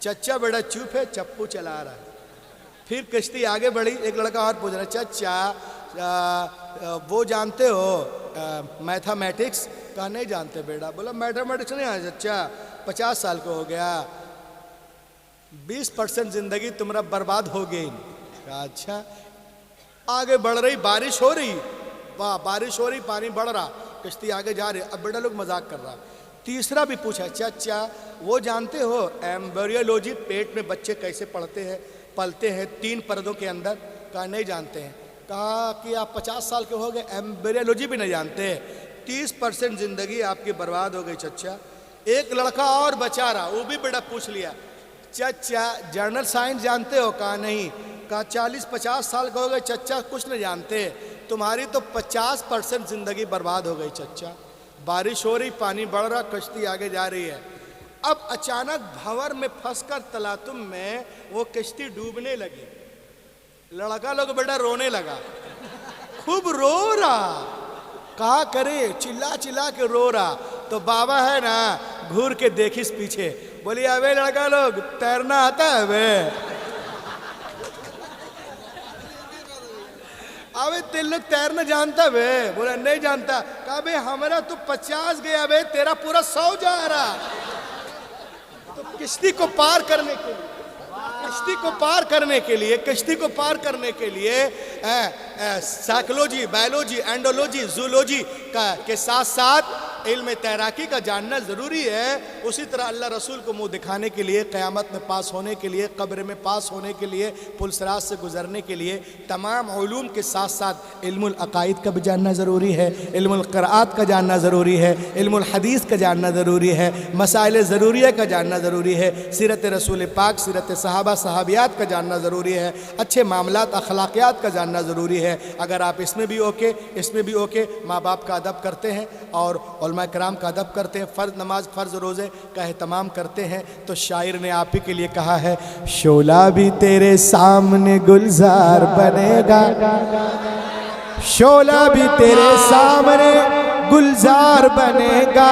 चचा बेटा चुप है, चप्पू चला रहा है। फिर कश्ती आगे बढ़ी, एक लड़का और पूछ रहा है, चचा वो जानते हो मैथमेटिक्स? कहा नहीं जानते बेटा। बोला मैथमेटिक्स नहीं आया चचा, 50 साल को हो गया, 20% जिंदगी तुम्हारा बर्बाद हो गई। कहा अच्छा। आगे बढ़ रही, बारिश हो रही, वाह बारिश हो रही, पानी बढ़ रहा, कश्ती आगे जा रही। अब बेटा लोग मजाक कर रहा। तीसरा भी पूछा, चाचा वो जानते हो एम्ब्रियोलॉजी, पेट में बच्चे कैसे पलते हैं 3 परदों के अंदर? कहा नहीं जानते हैं। कहा कि आप 50 साल के हो गए, एम्ब्रियोलॉजी भी नहीं जानते, 30% जिंदगी आपकी बर्बाद हो गई चचा। एक लड़का और बचा रहा, वो भी बेटा पूछ लिया, चचा जर्नल साइंस जानते हो? कहा नहीं। कहा 40-50 साल का हो गए चचा, कुछ नहीं जानते, तुम्हारी तो 50% जिंदगी बर्बाद हो गई चचा। बारिश हो रही, पानी बढ़ रहा, कश्ती आगे जा रही है। अब अचानक भंवर में फंसकर तलातुम में वो कश्ती डूबने लगी। लड़का लोग बेटा रोने लगा, खूब रो रहा। कहा करे, चिल्ला चिल्ला के रो रहा। तो बाबा है ना, घूर के देखिस पीछे, बोली अबे लड़का लोग तैरना आता है बे? अबे तेरे लोग तैरना जानता बे? बोला नहीं जानता। कहा बे हमारा तो 50 गया बे, तेरा पूरा 100 जा रहा। तो कश्ती को पार करने के लिए, कश्ती को पार करने के लिए साइकोलॉजी, बायोलॉजी, एंडोलॉजी, जूलॉजी के साथ साथ इल्म तैराकी का जानना ज़रूरी है। उसी तरह अल्लाह रसूल को मुंह दिखाने के लिए, क़यामत में पास होने के लिए, कब्र में पास होने के लिए, पुलसरात से गुजरने के लिए तमाम उलूम के साथ साथ इल्मुल अक़ाइद का भी जानना ज़रूरी है, इल्मुल क़राअत का जानना ज़रूरी है, इल्मुल हदीस का जानना ज़रूरी है, मसाइल ज़रूरिया का जानना ज़रूरी है, सीरत रसूल पाक, सीरत सहाबा सहाबियात का जानना ज़रूरी है, अच्छे मामलात अखलाकियात का जानना ज़रूरी है। अगर आप इसमें भी ओके, माँ बाप का अदब करते हैं और उलमा कराम का अदब करते हैं, फ़र्ज़ नमाज, फ़र्ज़ रोज़े का एहतमाम करते हैं, तो शायर ने आप ही के लिए कहा है, शोला भी तेरे सामने गुलजार बनेगा, शोला भी तेरे सामने गुलजार बनेगा,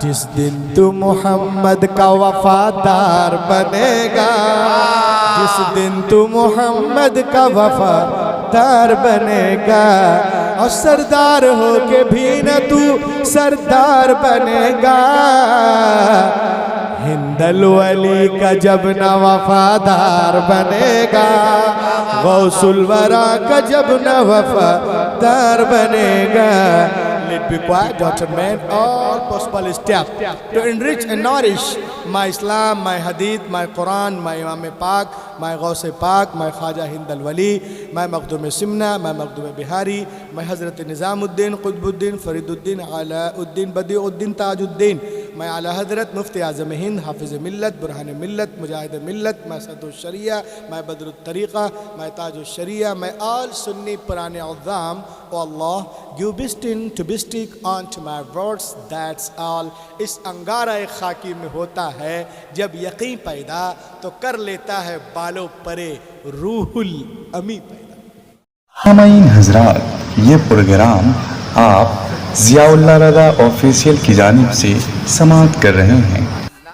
जिस दिन तू मोहम्मद का वफादार बनेगा, जिस दिन तू मोहम्मद का वफादार बनेगा, और सरदार हो के भी न तू सरदार बनेगा, हिंदल वली का जब न वफादार बनेगा, गौसुल वरा का जब न वफादार बनेगा। Let be quiet, daughter man, all possible steps to enrich and nourish my Islam, my Hadith, my Quran, my Imam Pak, my Ghaus Pak, my Khaja Hind al-Wali, my Makhdoom Simna, my Makhdoom Bihari, my Hazrat Nizamuddin, Qutbuddin, Fariduddin, Alauddin, Badiuddin, Tajuddin, my Ala Hazrat Mufti Azam Hind, Hafiz Millat, Burhan Millat, Mujahid Millat, my Sadhu Sharia, my Badrut Tariqa, my Taj Sharia, my all Sunni Purane Azam. Oh Allah, give wisdom to be stick onto my words, that's all. इस अंगारा खाकी में होता है जब यकीन पैदा, तो कर लेता है बालों परे रूहुल अमी पैदा। सामाईन हजरात, ये प्रोग्राम आप ज़ियाउल्लाह रज़ा ऑफिशियल की जानिब से समाअत कर रहे हैं।